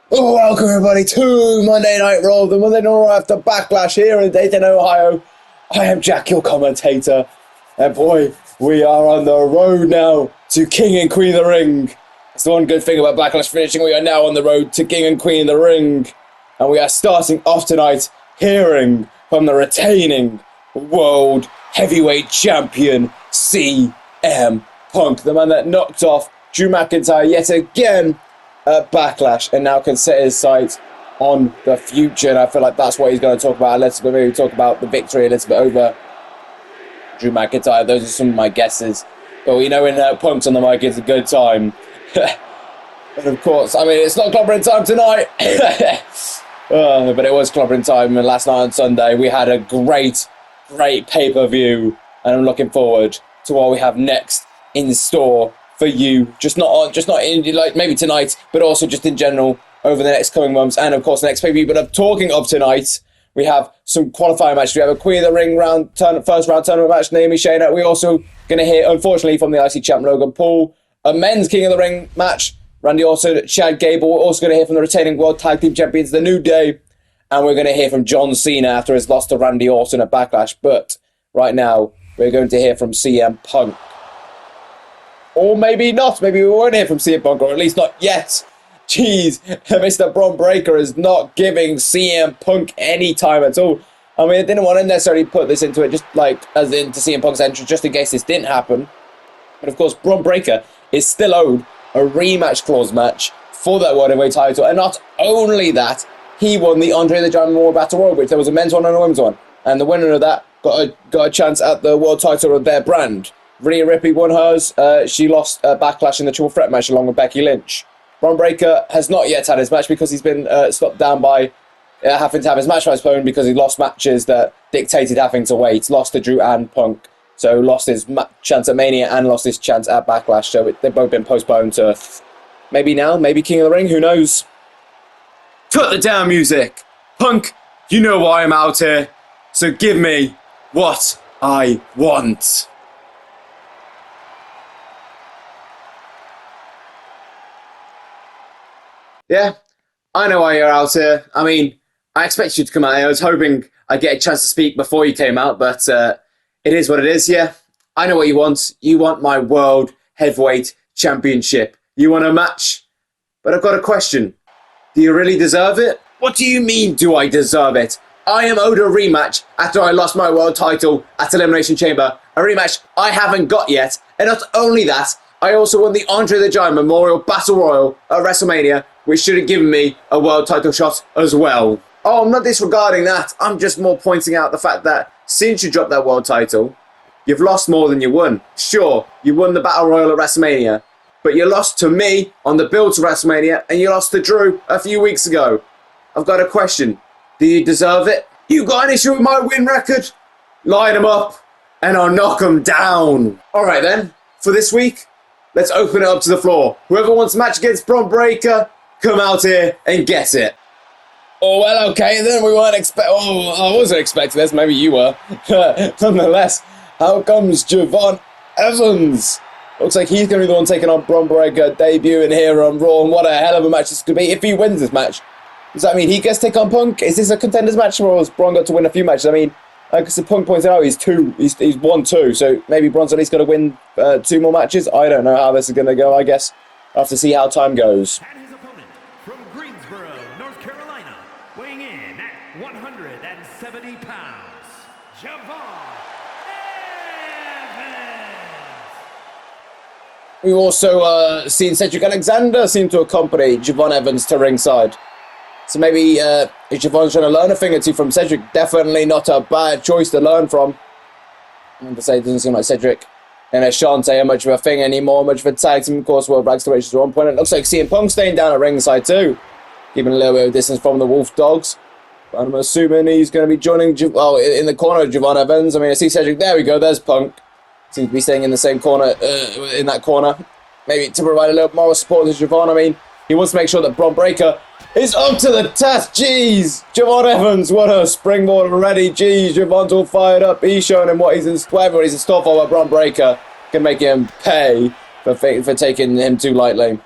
Oh, welcome everybody to Monday Night Raw, the Monday Night Raw after Backlash here in Dayton, Ohio. I am Jack, your commentator, and boy, we are on the road now to King and Queen of the Ring. That's the one good thing about Backlash finishing. We are now on the road to King and Queen of the Ring, and we are starting off tonight hearing from the retaining World Heavyweight Champion CM Punk, the man that knocked off Drew McIntyre yet again at Backlash, and now can set his sights on the future. And I feel like that's what he's going to talk about. Let's maybe talk about the victory a little bit over Drew McIntyre. Those are some of my guesses. But we know when Punk's on the mic, it's a good time. And of course, I mean, it's not clobbering time tonight. But it was clobbering time. And last night on Sunday, we had a great pay-per-view. And I'm looking forward to what we have next in store for you, just not in like maybe tonight, but also just in general over the next coming months, and of course the next pay-per-view. But I'm talking of tonight, we have some qualifying matches. We have a Queen of the Ring first round tournament match, Naomi, Shayna. We're also going to hear, unfortunately, from the IC champ Logan Paul, a men's King of the Ring match, Randy Orton, Chad Gable. We're also going to hear from the retaining World Tag Team Champions, The New Day, and we're going to hear from John Cena after his loss to Randy Orton at Backlash. But right now, we're going to hear from CM Punk. Or maybe not. Maybe we won't hear from CM Punk, or at least not yet. Jeez, Mr. Bron Breakker is not giving CM Punk any time at all. I mean, I didn't want to necessarily put this into it, just like as into CM Punk's entrance, just in case this didn't happen. But of course, Bron Breakker is still owed a rematch clause match for that World Heavyweight title. And not only that, he won the Andre the Giant Memorial Battle Royal, which there was a men's one and a women's one. And the winner of that got a chance at the world title of their brand. Rhea Ripley won hers. She lost Backlash in the triple threat match along with Becky Lynch. Bron Breakker has not yet had his match because he's been stopped down by having to have his match postponed because he lost matches that dictated having to wait. Lost to Drew and Punk. So lost his chance at Mania and lost his chance at Backlash. So they've both been postponed to maybe now, maybe King of the Ring, who knows. Cut the damn music. Punk, you know why I'm out here. So give me what I want. Yeah, I know why you're out here. I mean, I expect you to come out here. I was hoping I'd get a chance to speak before you came out, but it is what it is, yeah. I know what you want. You want my World Heavyweight Championship. You want a match? But I've got a question. Do you really deserve it? What do you mean, do I deserve it? I am owed a rematch after I lost my world title at Elimination Chamber. A rematch I haven't got yet. And not only that, I also won the Andre the Giant Memorial Battle Royal at WrestleMania, which should have given me a world title shot as well. Oh, I'm not disregarding that. I'm just more pointing out the fact that since you dropped that world title, you've lost more than you won. Sure, you won the Battle Royal at WrestleMania, but you lost to me on the build to WrestleMania, and you lost to Drew a few weeks ago. I've got a question. Do you deserve it? You got an issue with my win record? Line them up, and I'll knock them down. All right then, for this week, let's open it up to the floor. Whoever wants a match against Bron Breakker, come out here and get it. Oh, well, okay, then we weren't I wasn't expecting this, maybe you were. Nonetheless, how comes Javon Evans? Looks like he's going to be the one taking on Bron Breakker, debuting here on Raw, and what a hell of a match this could be if he wins this match. Does that mean he gets to take on Punk? Is this a contenders match, or has Bron got to win a few matches? I mean, because the Punk points out, he's won two, so maybe Bron's at least got to win 2 more matches. I don't know how this is going to go, I guess. I'll have to see how time goes. And his opponent from Greensboro, North Carolina, weighing in at 170 pounds, Javon Evans. We've also seen Cedric Alexander seem to accompany Javon Evans to ringside. So maybe Javon's trying to learn a thing or two from Cedric. Definitely not a bad choice to learn from. I'm going to say it doesn't seem like Cedric and Ashante are much of a thing anymore, much of a tag team. Of course, World Rags to Races at one point. It looks like CM Punk staying down at ringside too, keeping a little bit of distance from the Wolf Dogs. But I'm assuming he's going to be joining in the corner of Javon Evans. I mean, I see Cedric. There we go. There's Punk. Seems to be staying in the same corner, in that corner. Maybe to provide a little more support to Javon. I mean, he wants to make sure that Bron Breakker is up to the task. Jeez, Javon Evans, what a springboard already. Jeez, Javon's all fired up. He's showing him what he's in store for. But Bron Breakker can make him pay for taking him too lightly.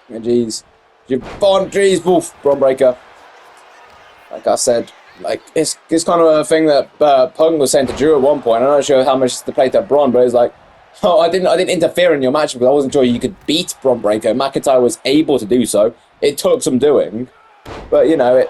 Jeez. Javon, jeez, woof, Bron breaker. Like I said, like it's kind of a thing that Punk was saying to Drew at one point. I'm not sure how much to play that Bron, but it's like, oh, I didn't interfere in your match because I wasn't sure you could beat Bron breaker. McIntyre was able to do so. It took some doing, but you know,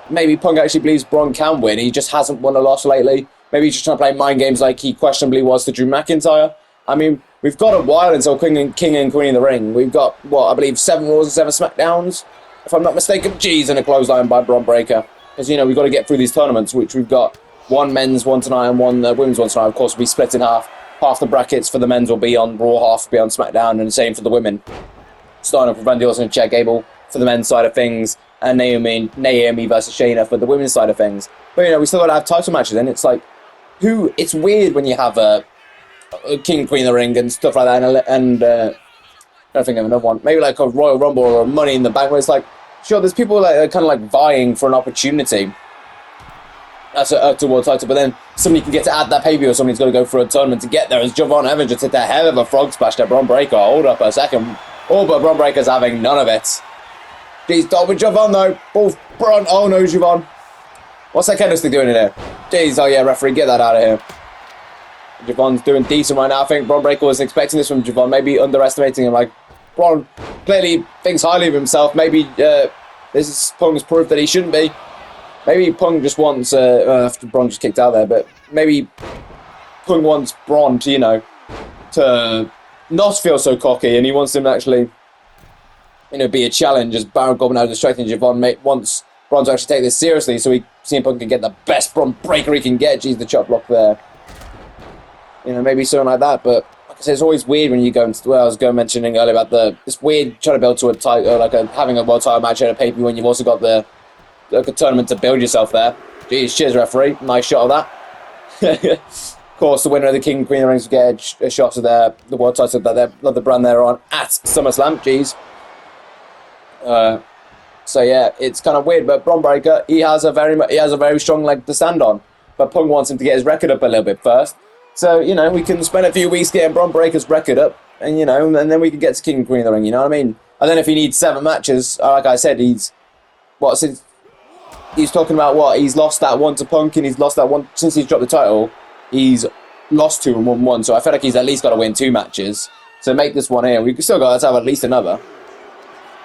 maybe Punk actually believes Bron can win. He just hasn't won a loss lately. Maybe he's just trying to play mind games like he questionably was to Drew McIntyre. I mean, we've got a while until King and Queen of the Ring. We've got, what, I believe 7 Raws and 7 SmackDowns, if I'm not mistaken. Jeez, and a clothesline by Bron breaker. Because, you know, we've got to get through these tournaments, which we've got one men's one tonight and one women's one tonight. Of course, we'll be split in half. Half the brackets for the men's will be on Raw, half will be on SmackDown, and the same for the women. Starting off with Randy Orton and Chad Gable for the men's side of things, and Naomi versus Shayna for the women's side of things. But, you know, we still got to have title matches, and it's like, it's weird when you have a King Queen of the Ring and stuff like that, and I don't think of another one. Maybe like a Royal Rumble or a Money in the Bank, where it's like, sure, there's people that are kind of like vying for an opportunity towards title, but then somebody can get to add that pay-per-view, or somebody's got to go for a tournament to get there. As Javon Evans just hit a hell of a frog splash to Bron breaker. Hold up a second. Oh, but Bron breaker's having none of it. Jeez, stop with Javon though. Both Bron. Oh no, Javon. What's that candlestick doing in here? Jeez, oh yeah, referee, get that out of here. Javon's doing decent right now. I think Bron breaker was expecting this from Javon, maybe underestimating him. Like, Bron clearly thinks highly of himself. Maybe this is Punk's proof that he shouldn't be. Maybe Punk just wants, after Bron just kicked out there, but maybe Punk wants Bron to, you know, to not feel so cocky, and he wants him to actually, you know, be a challenge as Baron Corbin out distracting Javon wants Bron to actually take this seriously, so CM Punk can get the best Bron breaker he can get. Jeez, the chop block there. You know, maybe something like that, but like I said, it's always weird when you go into, well, I was mentioning earlier about this weird trying to build to a title, like having a world title match at a pay-per-view when you've also got like a tournament to build yourself there. Jeez, cheers referee, nice shot of that. Of course, the winner of the King and Queen of the Rings will get a shot of the world title that the brand they're on at SummerSlam. Jeez. So yeah, it's kind of weird, but Bron breaker, he has a very strong leg to stand on, but Punk wants him to get his record up a little bit first. So, you know, we can spend a few weeks getting Bron breaker's record up, and, you know, and then we can get to King and Queen of the Ring, you know what I mean? And then if he needs 7 matches, like I said, he's talking about what? He's lost that one to Punk, and he's lost that one since he's dropped the title. He's lost 2 and won 1, so I feel like he's at least got to win 2 matches. So make this one here. We've still got to have at least another,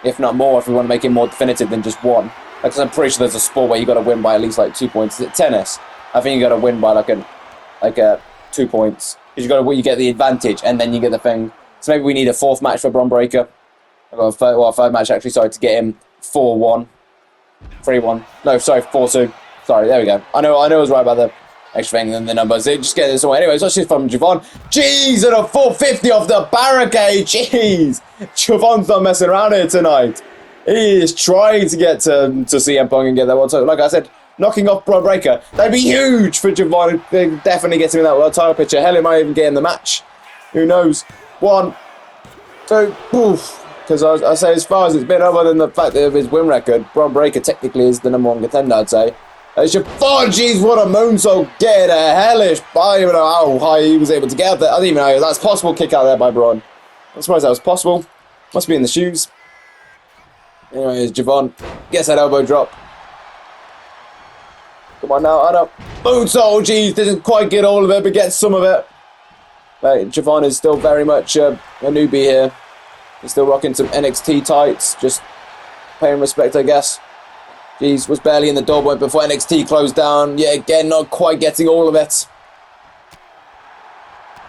if not more, if we want to make it more definitive than just one. Because I'm pretty sure there's a sport where you got to win by at least like 2 points. Is it tennis? I think you got to win by like a 2 points, because you get the advantage and then you get the thing. So maybe we need a 4th match for Bron breaker. I've got a third match actually. Sorry, to get him 4-1, 3-1. No, sorry, 4-2. Sorry, there we go. I know I was right about the extra thing and the numbers. They just get this away. Anyways, let's just from Javon. Jeez, and a 450 off the barricade. Jeez, Javon's not messing around here tonight. He is trying to get to CM Punk and get that one. So, like I said, knocking off Bron breaker, that'd be huge for Javon. Definitely getting in that world title picture. Hell, he might even get in the match. Who knows? 1, 2, poof. Because I say, as far as it's been, other than the fact that of his win record, Bron breaker technically is the #1 contender, I'd say. It's your jeez, what a moonsault. Get a hellish. I don't even know how high he was able to get up there. I don't even know that's possible. Kick out there by Bron. I'm surprised that was possible. Must be in the shoes. Anyways, Javon gets that elbow drop. Come on now, I up. Moonsault, jeez, didn't quite get all of it, but gets some of it. But Javon is still very much a newbie here. He's still rocking some NXT tights, just paying respect, I guess. Jeez, was barely in the door before NXT closed down. Yeah, again, not quite getting all of it.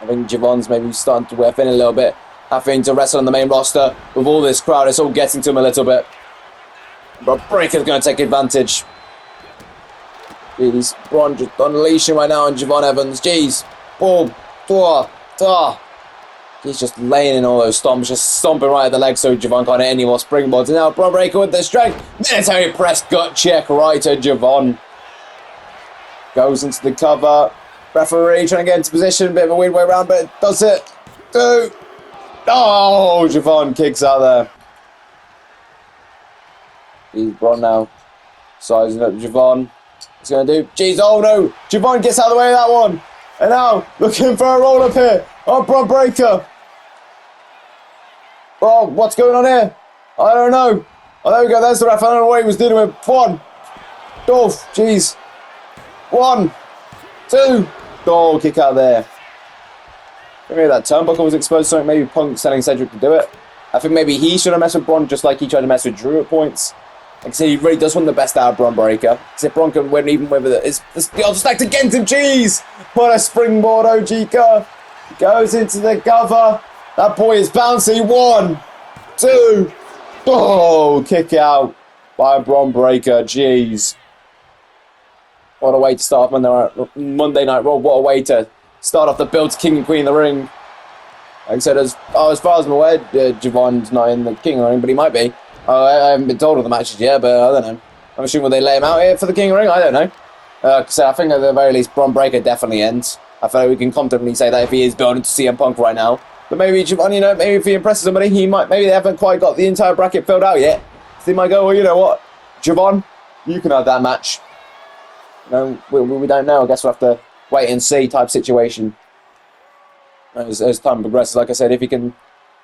I think Javon's maybe starting to wear thin a little bit. Having to wrestle on the main roster with all this crowd, it's all getting to him a little bit. But Breaker's going to take advantage. Jeez, Bron just unleashing right now on Javon Evans. Jeez. Boom. He's just laying in all those stomps, just stomping right at the leg so Javon can't hit any more springboards. And now Bron Breaker with the strength. Military press gut check right to Javon. Goes into the cover. Referee trying to get into position. Bit of a weird way around, but it does it. Oh, Javon kicks out there. He's Bron now. Sizing up Javon. What's he going to do? Jeez, oh no. Javon gets out of the way of that one. And now, looking for a roll up here. Oh, Bron Breaker. Oh, what's going on here? I don't know. Oh, there we go. There's the ref. I don't know what he was dealing with. 1. Oh, jeez. 1, 2. Oh, kick out there. Maybe that turnbuckle was exposed, so maybe Punk telling Cedric to do it. I think maybe he should have messed with Bron just like he tried to mess with Drew at points. Like I say, he really does want the best out of Bron Breakker. Because Bron can win even with it. It's the odds stacked against him. Jeez! What a springboard, OG curve. Goes into the cover. That boy is bouncy. 1, 2. Oh, kick out by Bron Breakker. Jeez. What a way to start off Monday Night Raw. What a way to start off the build to King and Queen of the Ring. Like I said, as far as I'm aware, Javon's not in the King of the Ring, but he might be. I haven't been told of the matches yet, but I don't know. I'm assuming they lay him out here for the King of the Ring? I don't know. So I think at the very least, Bron Breakker definitely ends. I feel like we can confidently say that if he is building to CM Punk right now. But maybe Javon, maybe if he impresses somebody, he might. Maybe they haven't quite got the entire bracket filled out yet. So they might go, well, you know what, Javon, you can have that match. We don't know. I guess we'll have to wait and see type situation as time progresses. Like I said, if he can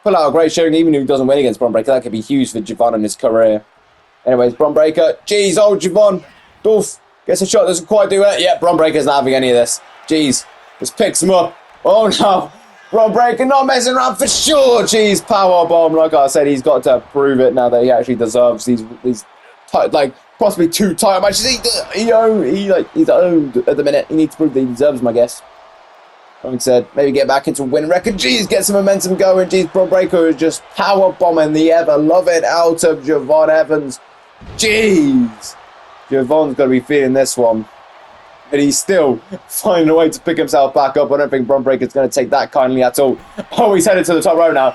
pull out a great showing, even if he doesn't win against Bron Breakker, that could be huge for Javon in his career. Anyways, Bron Breakker, jeez, Javon, Doof, gets a shot, doesn't quite do it. Yeah, Bron Breakker's not having any of this. Jeez, just picks him up. Oh no, Bron Breakker not messing around for sure. Jeez, power bomb. Like I said, he's got to prove it now that he actually deserves these possibly 2 title matches. He's owned at the minute. He needs to prove that he deserves them, I guess. Like I said, maybe get back into a win record. Jeez, get some momentum going. Jeez, Bron Breakker is just power bombing the ever loving out of Javon Evans. Jeez, Javon's got to be feeling this one. But he's still finding a way to pick himself back up. I don't think Bron Breakker's going to take that kindly at all. Oh, he's headed to the top row now.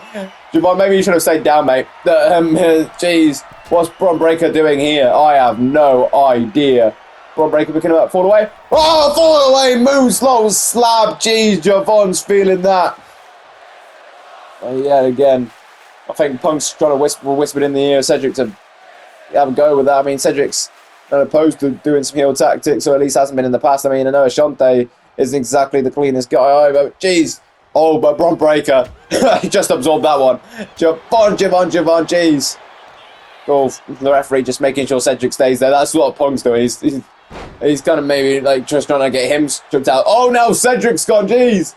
Javon, maybe you should have stayed down, mate. Jeez, what's Bron Breakker doing here? I have no idea. Bron Breakker picking him up, fall away. Oh, fall away, moonsault slab. Jeez, Javon's feeling that. Yeah, again, I think Punk's trying to whisper in the ear of Cedric to have a go with that. I mean, Cedric's not opposed to doing some heel tactics, or at least hasn't been in the past. I mean, I know Ashante isn't exactly the cleanest guy either, but jeez. Oh, but Bron Breakker, he just absorbed that one. Javon, jeez. Oh, the referee just making sure Cedric stays there. That's what Punk's doing. He's kind of maybe like just trying to get him stripped out. Oh, now Cedric's gone, jeez.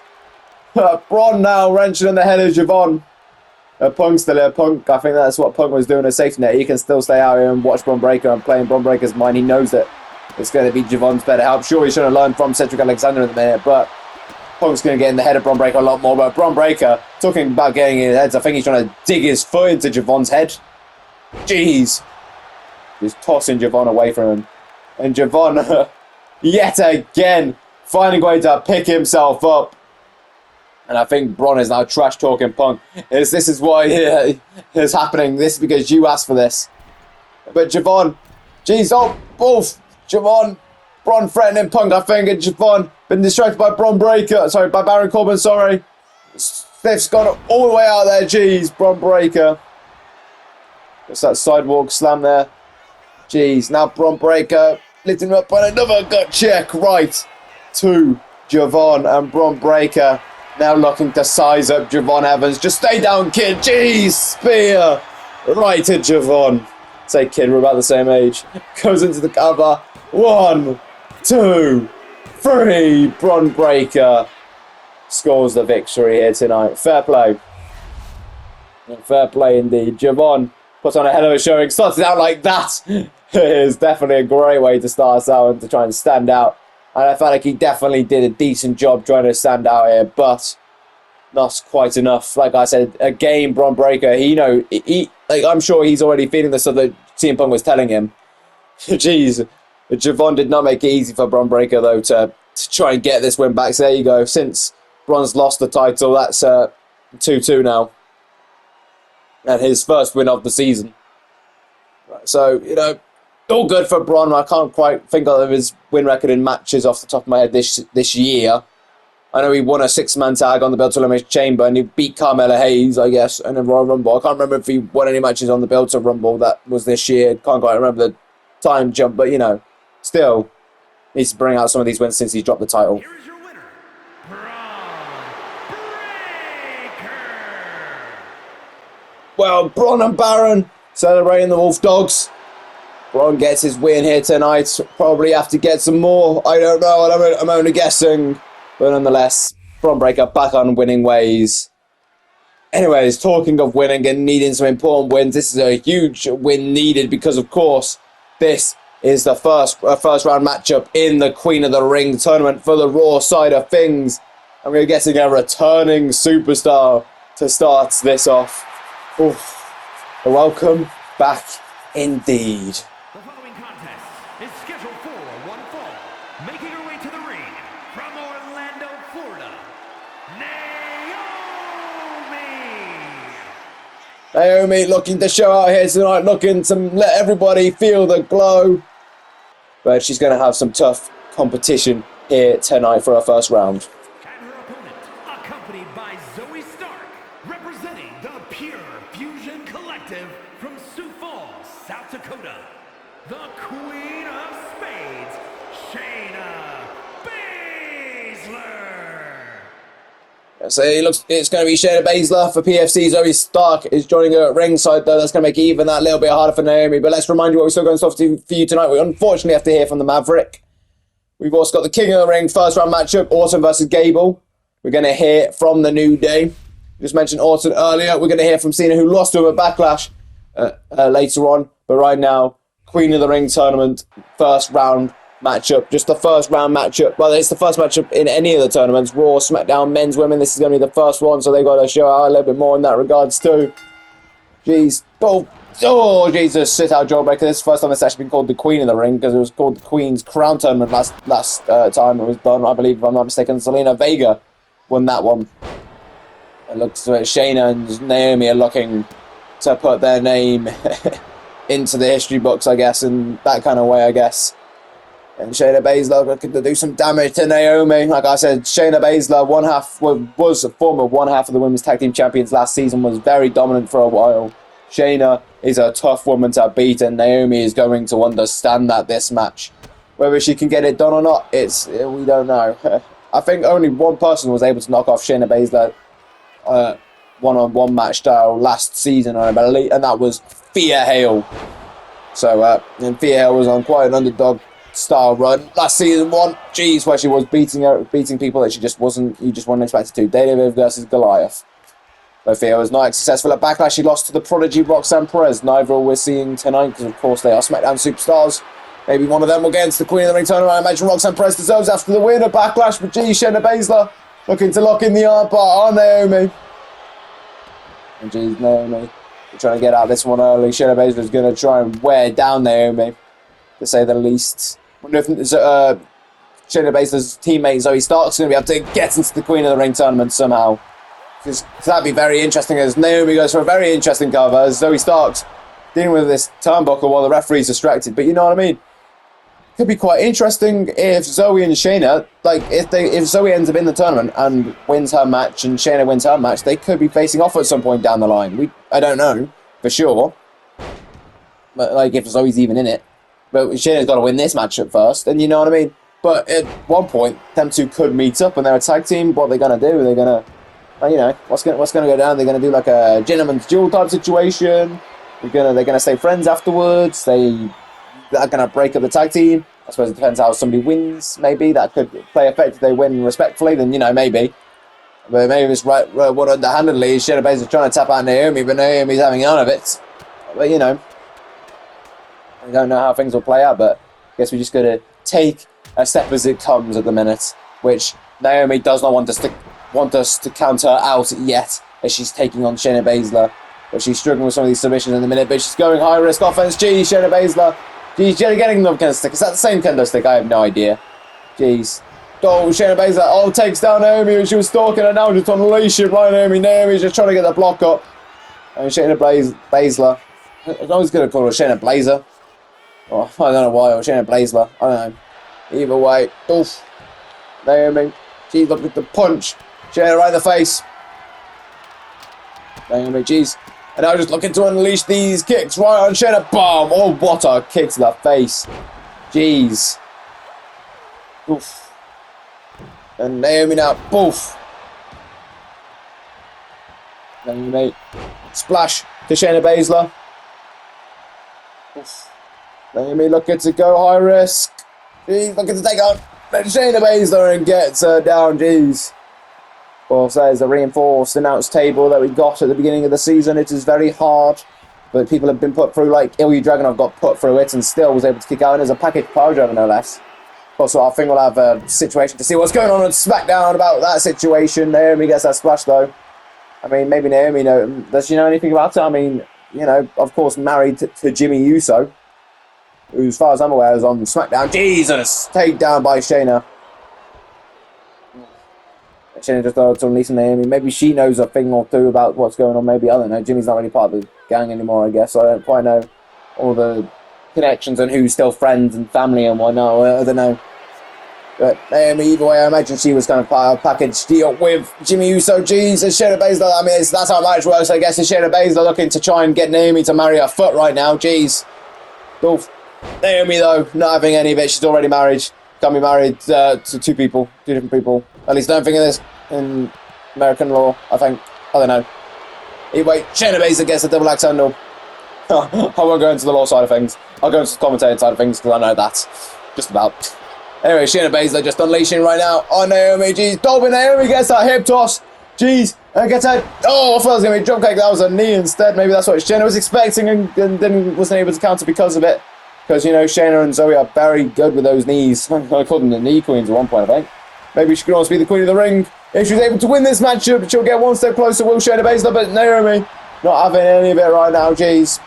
Bron now wrenching in the head of Javon. Punk's still here. Punk, I think that's what Punk was doing a safety net. He can still stay out here and watch Bron Breakker and play in Bron Breakker's mind. He knows that it's going to be Javon's better help. Sure, he should have learned from Cedric Alexander in the minute, but Punk's going to get in the head of Bron Breakker a lot more. But Bron Breakker, talking about getting in his heads, I think he's trying to dig his foot into Javon's head. Jeez. Just tossing Javon away from him. And Javon, yet again, finding a way to pick himself up. And I think Bron is now trash-talking Punk. This is why is happening. This is because you asked for this. But Javon, jeez, both Javon, Bron threatening Punk, I think, and Javon been distracted by Bron Breakker. Sorry, by Baron Corbin, sorry. Stiff's gone all the way out there, jeez, Bron Breakker. Just that sidewalk slam there. Jeez, now Bron Breakker lifting him up on another gut check. Right to Javon, and Bron Breakker now looking to size up Javon Evans. Just stay down, kid. Jeez, spear. Right to Javon. Say, kid, we're about the same age. Goes into the cover. 1, 2, 3. Bron Breakker scores the victory here tonight. Fair play. Fair play indeed. Javon puts on a hell of a showing. Starts it out like that. It is definitely a great way to start us out and to try and stand out. And I felt like he definitely did a decent job trying to stand out here, but not quite enough. Like I said, again, Bron Breakker, I'm sure he's already feeling the stuff that CM Punk was telling him. Jeez, Javon did not make it easy for Bron Breakker, though, to try and get this win back. So there you go. Since Bron's lost the title, that's 2-2 now. And his first win of the season. Right, so, all good for Bron. I can't quite think of his win record in matches off the top of my head this year. I know he won a 6-man tag on the Belt to Elimination Chamber, and he beat Carmella Hayes, I guess, in a Royal Rumble. I can't remember if he won any matches on the Belt to Rumble that was this year. Can't quite remember the time jump, but still needs to bring out some of these wins since he's dropped the title. Here is your winner, Bron Breakker. Well, Bron and Baron celebrating the Wolf Dogs. Bron gets his win here tonight. Probably have to get some more. I don't know. I'm only guessing. But nonetheless, Bron Breakker back on winning ways. Anyways, talking of winning and needing some important wins, this is a huge win needed because, of course, this is the first round matchup in the Queen of the Ring tournament for the Raw side of things. And we're getting a returning superstar to start this off. Oof. Welcome back indeed. The following contest is scheduled for one fall. Making her way to the ring from Orlando, Florida, Naomi looking to show out here tonight, looking to let everybody feel the glow. But she's going to have some tough competition here tonight for her first round. and her opponent, accompanied by Zoey Stark, representing the Pure Fusion Collective from Sioux Falls, South Dakota, the Queen of Spades, Shayna Baszler. So it's going to be Shayna Baszler for PFC. Zoey Stark is joining her at ringside, though. That's going to make even that a little bit harder for Naomi. But let's remind you what we're still going to for you tonight. We unfortunately have to hear from the Maverick. We've also got the King of the Ring first round matchup, Orton versus Gable. We're going to hear from the New Day. Just mentioned Orton earlier. We're going to hear from Cena, who lost to him at Backlash later on. But right now, Queen of the Ring tournament, first round matchup. Just the first round matchup. Well, it's the first matchup in any of the tournaments. Raw, SmackDown, men's, women. This is going to be the first one, so they've got to show out a little bit more in that regards too. Jeez. Oh, Jesus. Sit out jawbreaker. This is the first time it's actually been called the Queen of the Ring, because it was called the Queen's Crown Tournament last time it was done. I believe, if I'm not mistaken, Zelina Vega won that one. It looks like Shayna and Naomi are looking to put their name into the history books, I guess, in that kind of way, I guess. And Shayna Baszler looking to do some damage to Naomi. Like I said, Shayna Baszler, was a former one half of the Women's Tag Team Champions last season, was very dominant for a while. Shayna is a tough woman to beat, and Naomi is going to understand that this match. Whether she can get it done or not, we don't know. I think only one person was able to knock off Shayna Baszler one-on-one match style last season, I believe, and that was Thea Hale. So, and Thea Hale was on quite an underdog style run last season one. Jeez, where she was beating people that you just wasn't expected to. David versus Goliath. Though Thea was not successful at Backlash, she lost to the prodigy Roxanne Perez. Neither we're seeing tonight, because of course they are SmackDown superstars. Maybe one of them will get into the Queen of the Ring tournament. I imagine Roxanne Perez deserves after the win of Backlash, but geez, Shayna Baszler looking to lock in the armbar on Naomi. And geez, Naomi, we're trying to get out this one early. Shayna Baszler is going to try and wear down Naomi, to say the least. I wonder if Shayna Baszler's teammate Zoey Stark is going to be able to get into the Queen of the Ring tournament somehow. Because that'd be very interesting, as Naomi goes for a very interesting cover, as Zoey Stark's dealing with this turnbuckle while the referee's distracted. But you know what I mean? Could be quite interesting if Zoey and Shayna, like if Zoey ends up in the tournament and wins her match and Shayna wins her match, they could be facing off at some point down the line. I don't know for sure, but like if Zoey's even in it. But Shayna's got to win this match at first, and you know what I mean? But at one point, them two could meet up and they're a tag team. What are they going to do? They're going to, you know, what's going to go down? They're going to do like a gentleman's duel type situation. They're going to stay friends afterwards. They're going to break up the tag team. I suppose it depends how somebody wins, maybe. That could play effect if they win respectfully, then, you know, maybe. But maybe it's right what underhandedly is Shayna Baszler trying to tap out Naomi, but Naomi's having none of it. But, you know, I don't know how things will play out, but I guess we just got to take a step as it comes at the minute, which Naomi does not want us to counter out yet, as she's taking on Shayna Baszler. But she's struggling with some of these submissions in the minute, but she's going high-risk offense. Jeez, Shayna Baszler. Jeez, getting another kendo stick. Is that the same kendo stick? I have no idea. Jeez. Oh, Shayna Baszler. Takes down Naomi when she was stalking her. Now just unleashing right Naomi. Naomi's just trying to get the block up. And Shayna Baszler. I was going to call her Shayna Blazer. Oh, I don't know why. Or Shayna Baszler. I don't know. Either way. Oof. Naomi. Jeez, look at the punch. Shayna right in the face. Naomi, jeez. And now just looking to unleash these kicks right on Shayna. Boom! Oh, what a kick to the face. Jeez. Oof. And Naomi now. Boof. Naomi. Splash to Shayna Baszler. Naomi looking to go high risk. She's looking to take on Shayna Baszler and gets her down. Jeez. Well, so there's a reinforced announce table that we got at the beginning of the season. It is very hard, but people have been put through, like Ilya Dragunov got put through it and still was able to kick out. And there's a package power driver, no less. Also, I think we'll have a situation to see what's going on SmackDown about that situation. Naomi gets that splash, though. I mean, maybe Naomi does she know anything about it? I mean, you know, of course, married to Jimmy Uso, who, as far as I'm aware, is on SmackDown. Jesus! Takedown by Shayna. Shayna just thought to unleash Naomi. Maybe she knows a thing or two about what's going on. Maybe, I don't know. Jimmy's not really part of the gang anymore, I guess. So I don't quite know all the connections and who's still friends and family and whatnot. I don't know. But Naomi, either way, I imagine she was kind of part of a package deal with Jimmy Uso. Jeez, and Shayna Baszler. I mean, that's how match works, I guess. It's Shayna Baszler looking to try and get Naomi to marry her foot right now. Jeez. Oof. Naomi, though, not having any of it. She's already married. Can't be married to two different people. At least don't think of this in American law, I think. I don't know. Anyway, Shayna Baszler gets a double axe handle. I won't go into the law side of things. I'll go into the commentating side of things because I know that. Just about. Anyway, Shayna Baszler just unleashing right now on Naomi. Jeez, Dolby Naomi gets that hip toss. Jeez, and gets that. Oh, I thought it was going to be a drop kick. That was a knee instead. Maybe that's what Shayna was expecting and then wasn't able to counter because of it. Because, you know, Shayna and Zoey are very good with those knees. I called them the knee queens at one point, I think. Maybe she could also be the queen of the ring. If she's able to win this matchup, she'll get one step closer, will Shayna Baszler. But Naomi not having any of it right now. Jeez.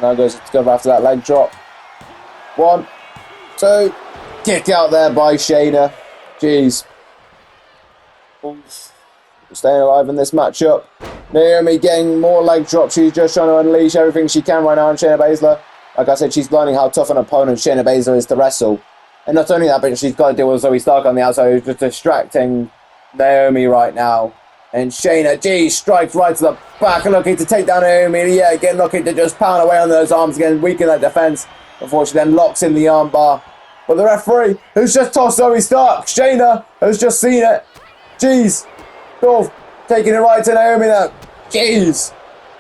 Now goes to go after that leg drop. 1, 2. Kick out there by Shayna. Jeez. Staying alive in this matchup. Naomi getting more leg drops. She's just trying to unleash everything she can right now on Shayna Baszler. Like I said, she's learning how tough an opponent Shayna Baszler is to wrestle. And not only that, but she's got to deal with Zoey Stark on the outside, who's just distracting Naomi right now. And Shayna, geez, strikes right to the back, looking to take down Naomi. Yeah, again, looking to just pound away on those arms again, weaken that defense. Before she then locks in the armbar. But the referee, who's just tossed Zoey Stark, Shayna, has just seen it. Jeez. Oh, taking it right to Naomi now. Jeez.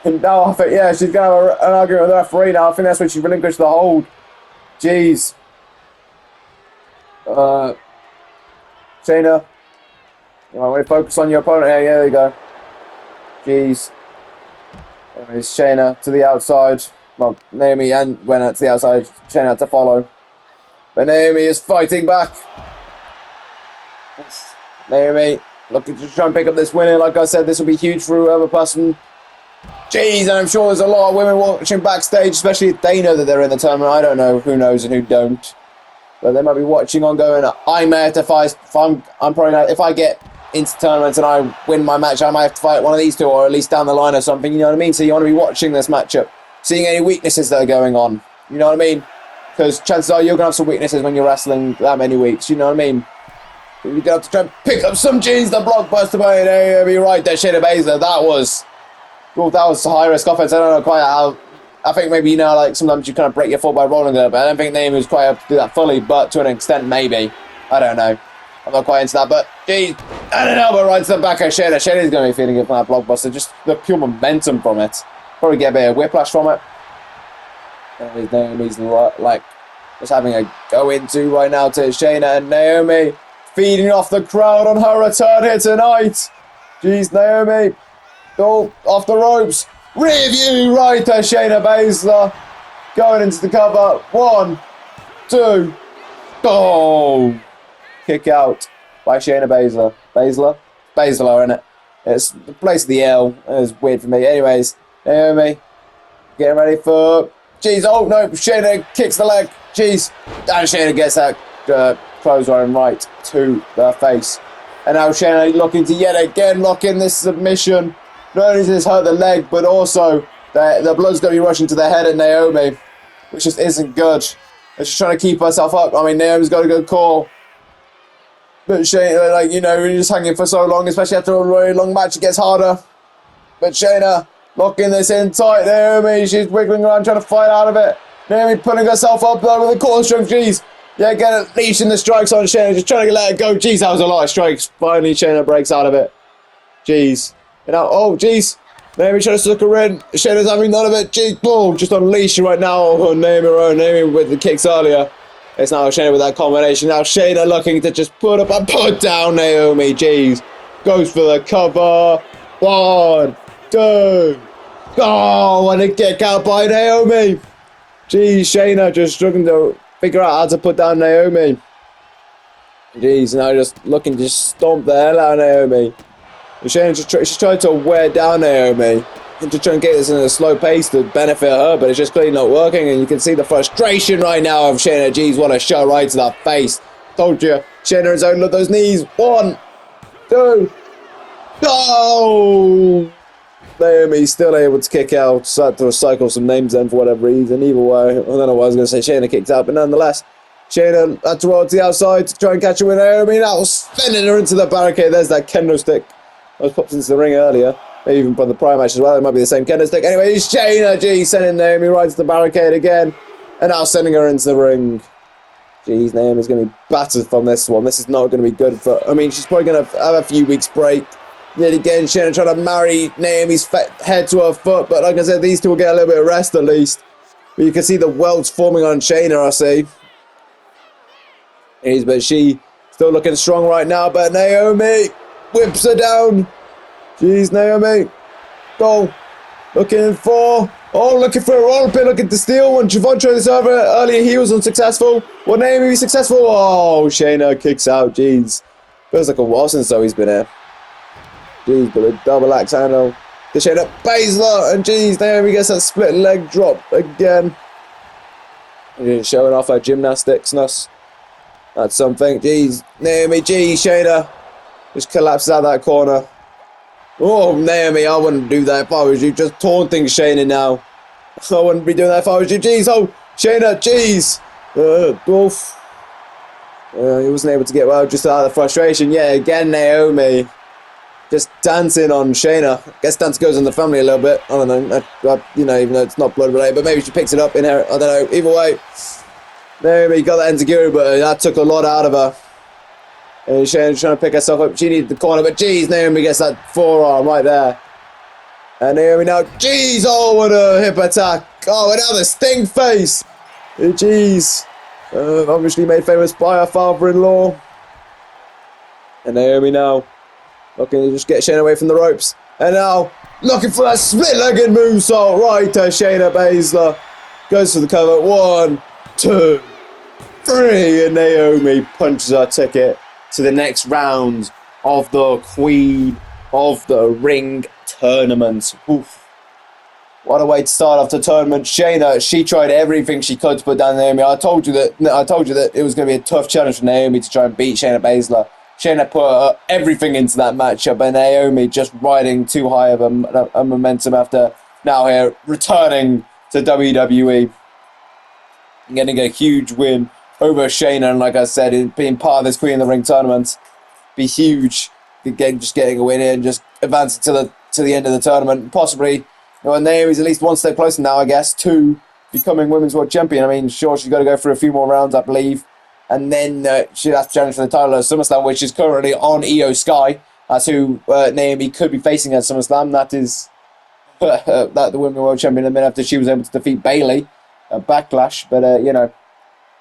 And now I think, yeah, she's going to have an argument with the referee now. I think that's when she relinquished the hold. Jeez. Shayna. You want to focus on your opponent? Yeah, there you go. Jeez. There's Shayna to the outside. Well, Naomi and went out to the outside. Shayna had to follow. But Naomi is fighting back. Naomi looking to try and pick up this win. Like I said, this will be huge for whoever person. Jeez, and I'm sure there's a lot of women watching backstage, especially if they know that they're in the tournament. I don't know who knows and who don't. But they might be watching on going, I may have to fight. I'm probably not, if I get into tournaments and I win my match, I might have to fight one of these two or at least down the line or something. You know what I mean? So you want to be watching this matchup, seeing any weaknesses that are going on. You know what I mean? Because chances are you're going to have some weaknesses when you're wrestling that many weeks. You know what I mean? You're going to have to try and pick up some G's. The blockbuster by Naomi right there. Shayna Baszler. That was high risk offense. I don't know quite how. I think maybe, you know, like sometimes you kind of break your foot by rolling it. But I don't think Naomi was quite able to do that fully. But to an extent, maybe. I don't know. I'm not quite into that. But, geez. I don't know. But right to the back of Shayna. Shayna's going to be feeling it from that blockbuster. Just the pure momentum from it. Probably get a bit of whiplash from it. Naomi's like just having a go into right now to Shayna, and Naomi feeding off the crowd on her return here tonight. Jeez, Naomi, go off the ropes. Review right to Shayna Baszler. Going into the cover. 1, 2, go. Kick out by Shayna Baszler. Baszler, innit? It's the place of the L. It's weird for me. Anyways, Naomi getting ready for. Jeez, oh no, Shayna kicks the leg. Jeez. And Shayna gets that clothesline right to the face. And now Shayna looking to yet again lock in this submission. Not only does this hurt the leg, but also the blood's going to be rushing to the head of Naomi, which just isn't good. And she's trying to keep herself up. I mean, Naomi's got a good call. But Shayna, like, you know, when you're just hanging for so long, especially after a really long match, it gets harder. But Shayna locking this in tight. Naomi, she's wiggling around trying to fight out of it. Naomi pulling herself up though with a quarter stroke. Jeez. Yeah, again, leashing the strikes on Shayna, just trying to let it go. Jeez, that was a lot of strikes. Finally, Shayna breaks out of it. Jeez. You know, oh, jeez. Naomi trying to suck her in. Shayna's having none of it. Jeez, boom, just unleashed right now on Naomi with the kicks earlier. It's now Shayna with that combination. Now Shayna looking to just put down Naomi. Jeez. Goes for the cover. 1, 2. Oh, what a kick out by Naomi. Jeez, Shayna just struggling to figure out how to put down Naomi. Jeez, now just looking to stomp the hell out of Naomi. Shayna she's trying to wear down Naomi and to try and get this in a slow pace to benefit her, but it's just clearly not working, and you can see the frustration right now of Shayna. Jeez, what a shot right to that face. Told you. Shayna is opening up those knees. 1, 2. Oh! Naomi's still able to kick out. So I had to recycle some names then for whatever reason. Either way, I don't know what I was going to say. Shayna kicked out, but nonetheless, Shayna had to roll to the outside to try and catch her with Naomi. Now spinning her into the barricade. There's that kendo stick. I was popped into the ring earlier. Maybe even from the prior match as well. It might be the same kendo stick. Anyway, it's Shayna, geez, sending Naomi right to the barricade again. And now sending her into the ring. Jeez, Naomi's going to be battered from this one. This is not going to be good for... I mean, she's probably going to have a few weeks break. Yet again, Shayna trying to marry Naomi's head to her foot. But like I said, these two will get a little bit of rest at least. But you can see the welts forming on Shayna, I see. But she still looking strong right now. But Naomi whips her down. Jeez, Naomi. Go. Looking for... Oh, looking for a roll pin, looking to steal one. Javon tried this over earlier. He was unsuccessful. Will Naomi be successful? Oh, Shayna kicks out. Jeez. Feels like a while since Zoey's been here. Jeez, but a double axe handle. The Shayna Baszler. And jeez, Naomi gets that split leg drop again. And showing off her gymnastics. That's something. Jeez. Naomi, jeez, Shayna just collapses out that corner. Oh, Naomi, I wouldn't do that if I was you. Just taunting Shayna now. I wouldn't be doing that if I was you. Jeez, oh, Shayna, jeez. Oof. He wasn't able to get well just out of the frustration. Yeah, again, Naomi. Just dancing on Shayna. I guess dance goes in the family a little bit. I don't know. You know, even though it's not blood related, but maybe she picks it up in her. I don't know. Either way, Naomi got that enziguri, but that took a lot out of her. And Shayna's trying to pick herself up. She needed the corner, but jeez, Naomi gets that forearm right there. And Naomi now, jeez, oh, what a hip attack. Oh, and now the sting face. Jeez. Obviously made famous by her father-in-law. And Naomi now looking to just get Shayna away from the ropes. And now looking for that split-legged moonsault right to Shayna Baszler. Goes for the cover. 1, 2, 3. And Naomi punches her ticket to the next round of the Queen of the Ring tournament. Oof. What a way to start off the tournament. Shayna, she tried everything she could to put down Naomi. I told you that it was going to be a tough challenge for Naomi to try and beat Shayna Baszler. Shayna put everything into that matchup, and Naomi just riding too high of a momentum after now here returning to WWE. Getting a huge win over Shayna, and like I said, being part of this Queen of the Ring tournament be huge. Again, just getting a win in, just advancing to the end of the tournament. Possibly, Naomi's at least one step closer now, I guess, to becoming Women's World Champion. I mean, sure, she's got to go through a few more rounds, I believe, and then she'll have to challenge for the title at SummerSlam, which is currently on Io Sky. That's who Naomi could be facing at SummerSlam. That is that the Women's World Champion a minute after she was able to defeat Bayley at Backlash. But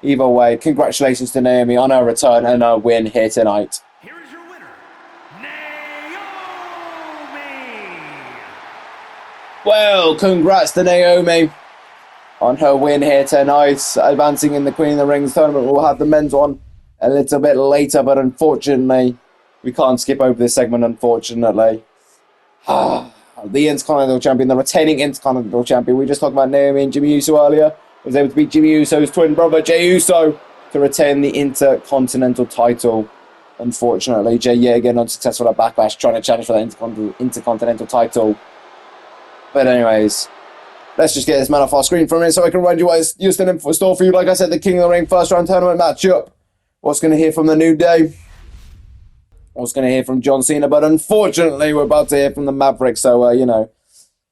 either way, congratulations to Naomi on her return and her win here tonight. Here is your winner, Naomi! Well, congrats to Naomi on her win here tonight. Advancing in the Queen of the Rings tournament. We'll have the men's one a little bit later, but unfortunately, we can't skip over this segment, unfortunately. The Intercontinental Champion, the retaining Intercontinental Champion. We just talked about Naomi and Jimmy Uso earlier. Was able to beat Jimmy Uso's twin brother, Jey Uso, to retain the Intercontinental title. Unfortunately, Jey yet again unsuccessful at Backlash, trying to challenge for the Intercontinental title. But anyways, let's just get this man off our screen for a minute so I can remind you what you're still in for store for you. Like I said, the King of the Ring first round tournament matchup. What's going to hear from the New Day? What's going to hear from John Cena? But unfortunately, we're about to hear from the Maverick. So,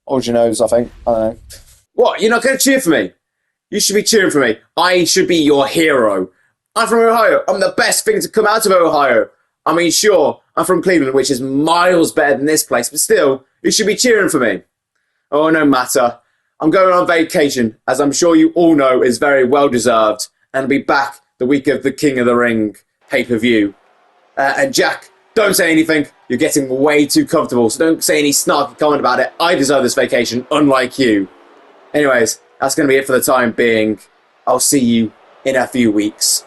hold your nose, I think. I don't know. What? You're not going to cheer for me? You should be cheering for me. I should be your hero. I'm from Ohio. I'm the best thing to come out of Ohio. I mean, sure, I'm from Cleveland, which is miles better than this place, but still, you should be cheering for me. Oh, no matter. I'm going on vacation, as I'm sure you all know is very well deserved, and I'll be back the week of the King of the Ring pay-per-view. And Jack, don't say anything. You're getting way too comfortable, so don't say any snarky comment about it. I deserve this vacation, unlike you. Anyways, that's going to be it for the time being. I'll see you in a few weeks.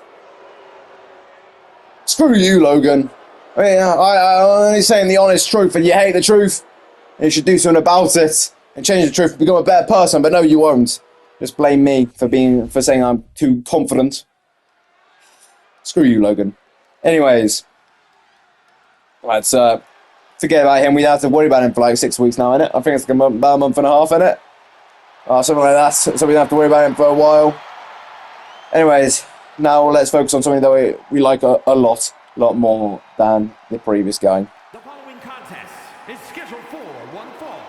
Screw you, Logan. I mean, I'm only saying the honest truth, and you hate the truth. And you should do something about it and change the truth and become a better person. But no, you won't. Just blame me for saying I'm too confident. Screw you, Logan. Anyways, let's forget about him. We don't have to worry about him for like 6 weeks now, innit? I think it's like about a month and a half, innit? Something like that. So we don't have to worry about him for a while. Anyways, now let's focus on something that we like a lot more than the previous guy. The following contest is scheduled for one fall.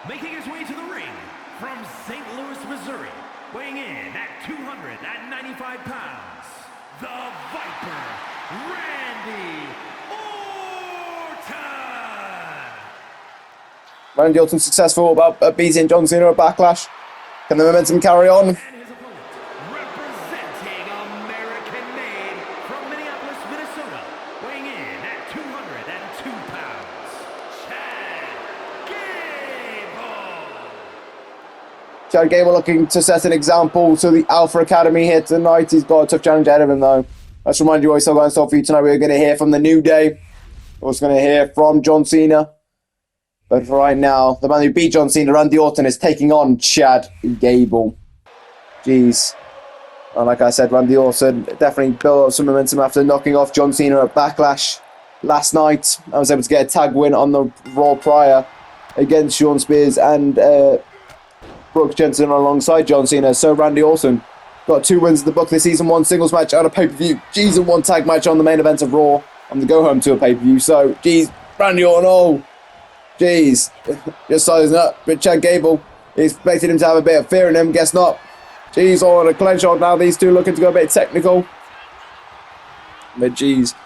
Making his way to the ring from St. Louis, Missouri, weighing in at 295 pounds, the Viper, Randy Orton! Randy Orton successful about beating John Cena at Backlash. Can the momentum carry on? Chad Gable looking to set an example to the Alpha Academy here tonight. He's got a tough challenge ahead of him, though. Let's remind you what he's still got in store for you tonight. We're going to hear from the New Day. We're also going to hear from John Cena. But for right now, the man who beat John Cena, Randy Orton, is taking on Chad Gable. Jeez. And like I said, Randy Orton definitely built up some momentum after knocking off John Cena at Backlash last night. I was able to get a tag win on the Raw prior against Shawn Spears and Brooks Jensen alongside John Cena. So Randy Orton got 2 wins in the book this season, 1 singles match on a pay-per-view. Jeez, and 1 tag match on the main event of Raw on the go-home to a pay-per-view. So, jeez, Randy Orton, oh, jeez, just sizing up. But Chad Gable, he's expecting him to have a bit of fear in him, guess not. Jeez, all on a clench hold now, these two looking to go a bit technical. But jeez,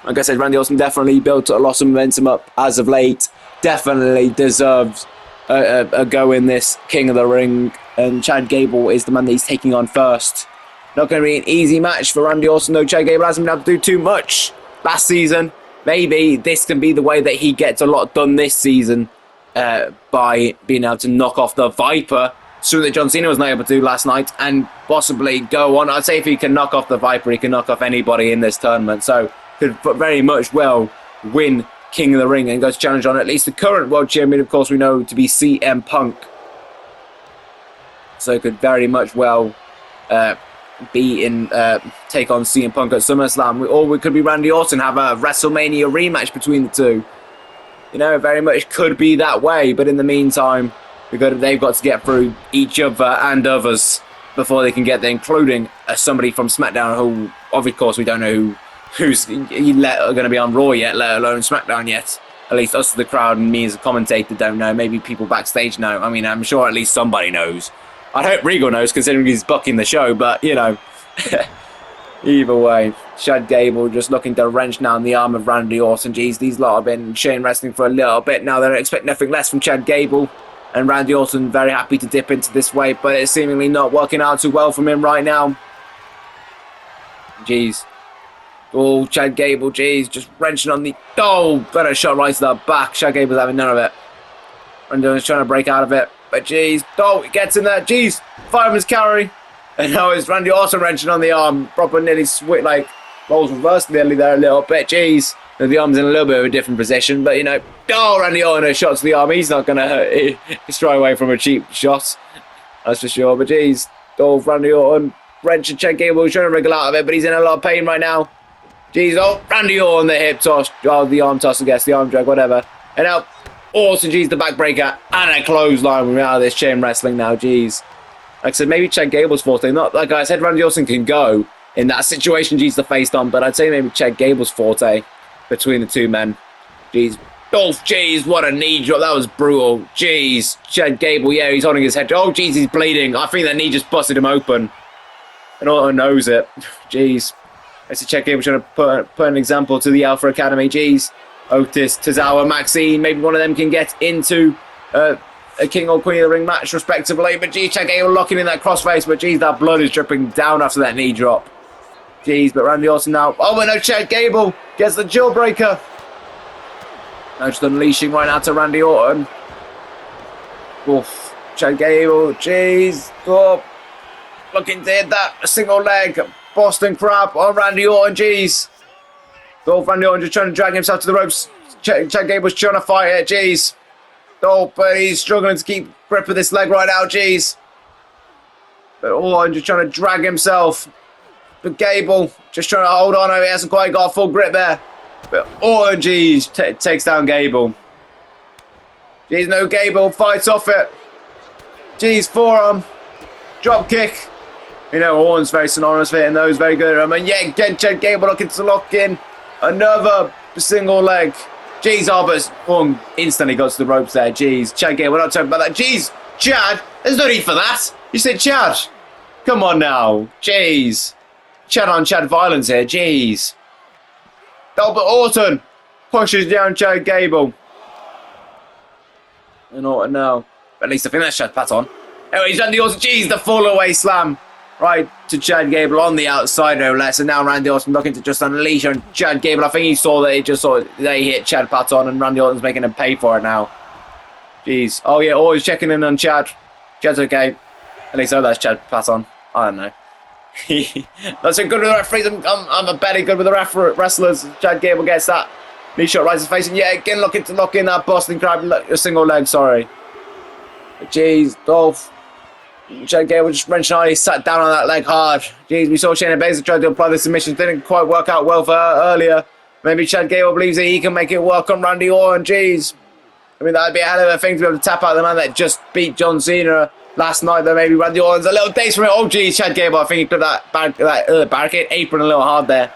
like I said, Randy Orton definitely built a lot of momentum up as of late. Definitely deserves a go in this King of the Ring, and Chad Gable is the man that he's taking on first. Not going to be an easy match for Randy Orton, though. Chad Gable hasn't been able to do too much last season. Maybe this can be the way that he gets a lot done this season by being able to knock off the Viper, something that John Cena was not able to do last night, and possibly go on. I'd say if he can knock off the Viper, he can knock off anybody in this tournament. So could very much well win King of the Ring and go to challenge on at least the current world champion, of course, we know to be CM Punk. So could very much well be in take on CM Punk at SummerSlam, or it could be Randy Orton, have a WrestleMania rematch between the two. You know, it very much could be that way, but in the meantime, they've got to get through each other and others before they can get there, including somebody from SmackDown who, of course, we don't know who's going to be on Raw yet, let alone SmackDown yet. At least us, the crowd, and me as a commentator don't know. Maybe people backstage know. I mean, I'm sure at least somebody knows. I hope Regal knows, considering he's booking the show, but, you know. Either way, Chad Gable just looking to wrench now in the arm of Randy Orton. Jeez, these lot have been chain wrestling for a little bit now. They don't expect nothing less from Chad Gable. And Randy Orton very happy to dip into this way, but it's seemingly not working out too well from him right now. Jeez. Oh, Chad Gable, jeez, just wrenching on the... Oh, better shot right to the back. Chad Gable's having none of it. Randy Orton's trying to break out of it. But jeez, oh, he gets in there. Jeez, fireman's carry. And now it's Randy Orton wrenching on the arm. Proper nearly switch, like, rolls reversed nearly there a little bit. Jeez. The arm's in a little bit of a different position. But, you know, oh, Randy Orton, a shot to the arm. He's not going to hurt. He's trying away from a cheap shot. That's for sure. But jeez, oh, Randy Orton wrenching Chad Gable. He's trying to wriggle out of it, but he's in a lot of pain right now. Jeez, oh, Randy Orton, the hip toss. Oh, the arm toss, I guess, the arm drag, whatever. And now, Orton, jeez, the backbreaker. And a clothesline. We're out of this chain wrestling now, jeez. Like I said, maybe Chad Gable's forte. Not, like I said, Randy Orton can go in that situation, jeez, the face on. But I'd say maybe Chad Gable's forte between the two men. Jeez. Oh, jeez, what a knee drop. That was brutal. Jeez. Chad Gable, yeah, he's holding his head. Oh, jeez, he's bleeding. I think that knee just busted him open. And Orton knows it. Jeez. I see Chad Gable trying to put an example to the Alpha Academy. Jeez. Otis, Tozawa, Maxxine. Maybe one of them can get into a king or queen of the ring match, respectively. But geez, Chad Gable locking in that crossface. But geez, that blood is dripping down after that knee drop. Geez, but Randy Orton now. Oh, but no, Chad Gable gets the jawbreaker. No, just unleashing right now to Randy Orton. Oof. Chad Gable, jeez. Oh, looking to hit that. A single leg. Boston Crab on Randy Orton, jeez. Oh, Randy Orton just trying to drag himself to the ropes. Chad Gable's trying to fight it, jeez. Oh, but he's struggling to keep grip of this leg right now, jeez. But Orton just trying to drag himself. But Gable just trying to hold on. He hasn't quite got a full grip there. But Orton, jeez, takes down Gable. Jeez, no, Gable fights off it. Jeez, forearm. Drop kick. You know, Orton's very synonymous with hitting those. Very good. I mean, yeah, again, Chad Gable looking to lock in. Another single leg. Jeez, Albert Orton instantly got to the ropes there. Jeez, Chad Gable, we're not talking about that. Jeez, Chad, there's no need for that. You said Chad. Come on now. Jeez. Chad on Chad violence here. Jeez. Albert Orton pushes down Chad Gable. And Orton now. At least I think that's Chad pat on. Anyway, he's done the Orton. Jeez, the fall away slam. Right to Chad Gable on the outside, no less. And now Randy Orton looking to just unleash on Chad Gable. I think he saw that he just saw they hit Chad pat on, and Randy Orton's making him pay for it now. Jeez. Oh, yeah, always checking in on Chad. Chad's okay. At least that's Chad pat on. I don't know. That's so good with the referees. I'm a betting good with the wrestlers. Chad Gable gets that knee shot right to his face. And yeah, again, looking to lock in that Boston Crab. A single leg, sorry. Jeez, Dolph. Chad Gable just wrenched on. He sat down on that leg hard. Jeez, we saw Shayna Baszler try to apply the submission. Didn't quite work out well for her earlier. Maybe Chad Gable believes that he can make it work on Randy Orton. Jeez. I mean, that'd be a hell of a thing to be able to tap out the man that just beat John Cena last night. Though maybe Randy Orton's a little dazed from it. Oh, geez, Chad Gable. I think he put that barricade apron a little hard there.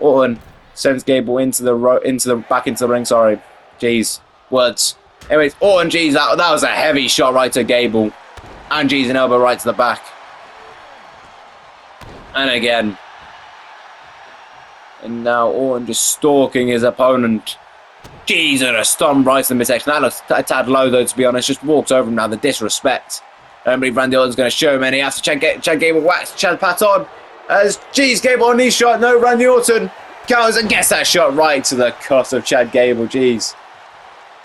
Orton sends Gable into the back into the ring. Sorry. Jeez. Words. Anyways, Orton, geez, that was a heavy shot right to Gable. And geez, an elbow right to the back. And again. And now Orton just stalking his opponent. Jeez, and a stomp right to the midsection. That looks a tad low, though, to be honest. Just walks over him now. The disrespect. I don't believe Randy Orton's going to show him any. After Chad Gable whacks Chad pat on. As, jeez, Gable on knee shot. No, Randy Orton counters and gets that shot right to the cut of Chad Gable. Jeez.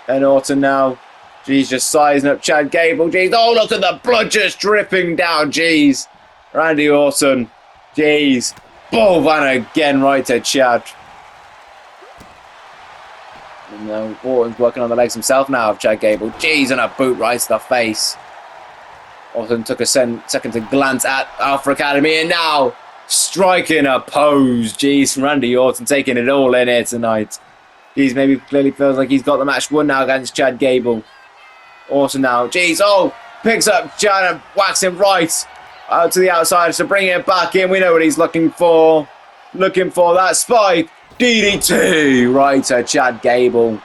And Orton now. Jeez, just sizing up Chad Gable. Jeez, oh, look at the blood just dripping down. Jeez. Randy Orton. Jeez. Boom, and again right to Chad. And now Orton's working on the legs himself now of Chad Gable. Jeez, and a boot right to the face. Orton took a second to glance at Alpha Academy, and now striking a pose. Jeez, Randy Orton taking it all in here tonight. Jeez, maybe clearly feels like he's got the match won now against Chad Gable. Orton now. Jeez, oh, picks up Chad and whacks him right out to the outside to bring it back in. We know what he's looking for. Looking for that spike. DDT right to Chad Gable.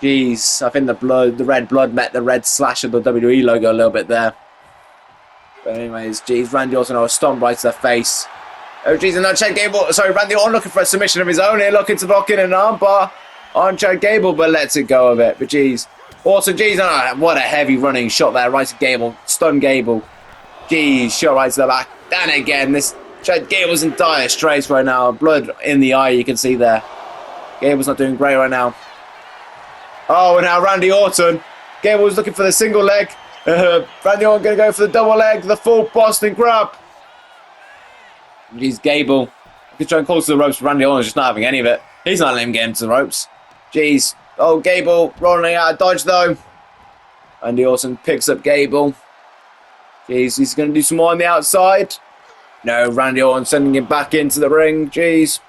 Jeez, I think the red blood met the red slash of the WWE logo a little bit there. But anyways, jeez, Randy Orton a stomp right to the face. Oh jeez, and now Chad Gable, sorry, Randy Orton looking for a submission of his own here, looking to lock in an armbar on Chad Gable, but lets it go of it. But jeez, Orton, jeez, what a heavy running shot there, right to Gable, stun Gable. Jeez, shot right to the back. And again, this Chad Gable's in dire straits right now. Blood in the eye, you can see there. Gable's not doing great right now. Oh, and now Randy Orton. Gable's looking for the single leg. Randy Orton going to go for the double leg, the full Boston grab. Jeez, Gable. He's trying to close to the ropes, but Randy Orton's just not having any of it. He's not letting him get into the ropes. Jeez. Oh, Gable rolling out of dodge, though. Randy Orton picks up Gable. Jeez, he's going to do some more on the outside. No, Randy Orton sending him back into the ring. Jeez.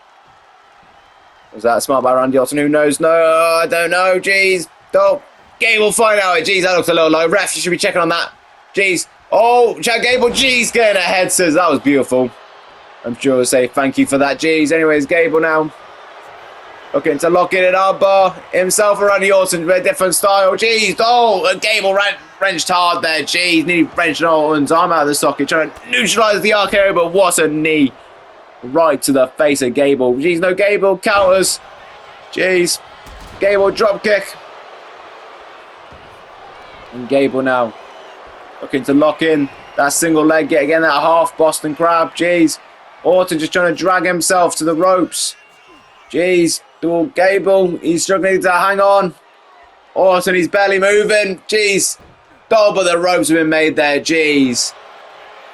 Was that smart by Randy Orton? Who knows? No, I don't know. Jeez. Oh, Gable find out. Jeez, that looks a little low. Ref, you should be checking on that. Jeez. Oh, Chad Gable. Jeez, getting ahead, says that was beautiful. I'm sure we'll say thank you for that. Jeez. Anyways, Gable now. Looking to lock in an armbar himself and Randy Orton with a different style. Jeez. Oh, Gable wrenched hard there. Jeez. Nearly wrenched Orton's arm out of the socket. Trying to neutralize the RKO, but what a knee. Right to the face of Gable. Jeez, no, Gable counters. Jeez. Gable drop kick. And Gable now looking to lock in that single leg, get again that half Boston Crab. Jeez. Orton just trying to drag himself to the ropes. Jeez. Gable, he's struggling to hang on. Orton, he's barely moving. Jeez. Oh, but the ropes have been made there. Jeez.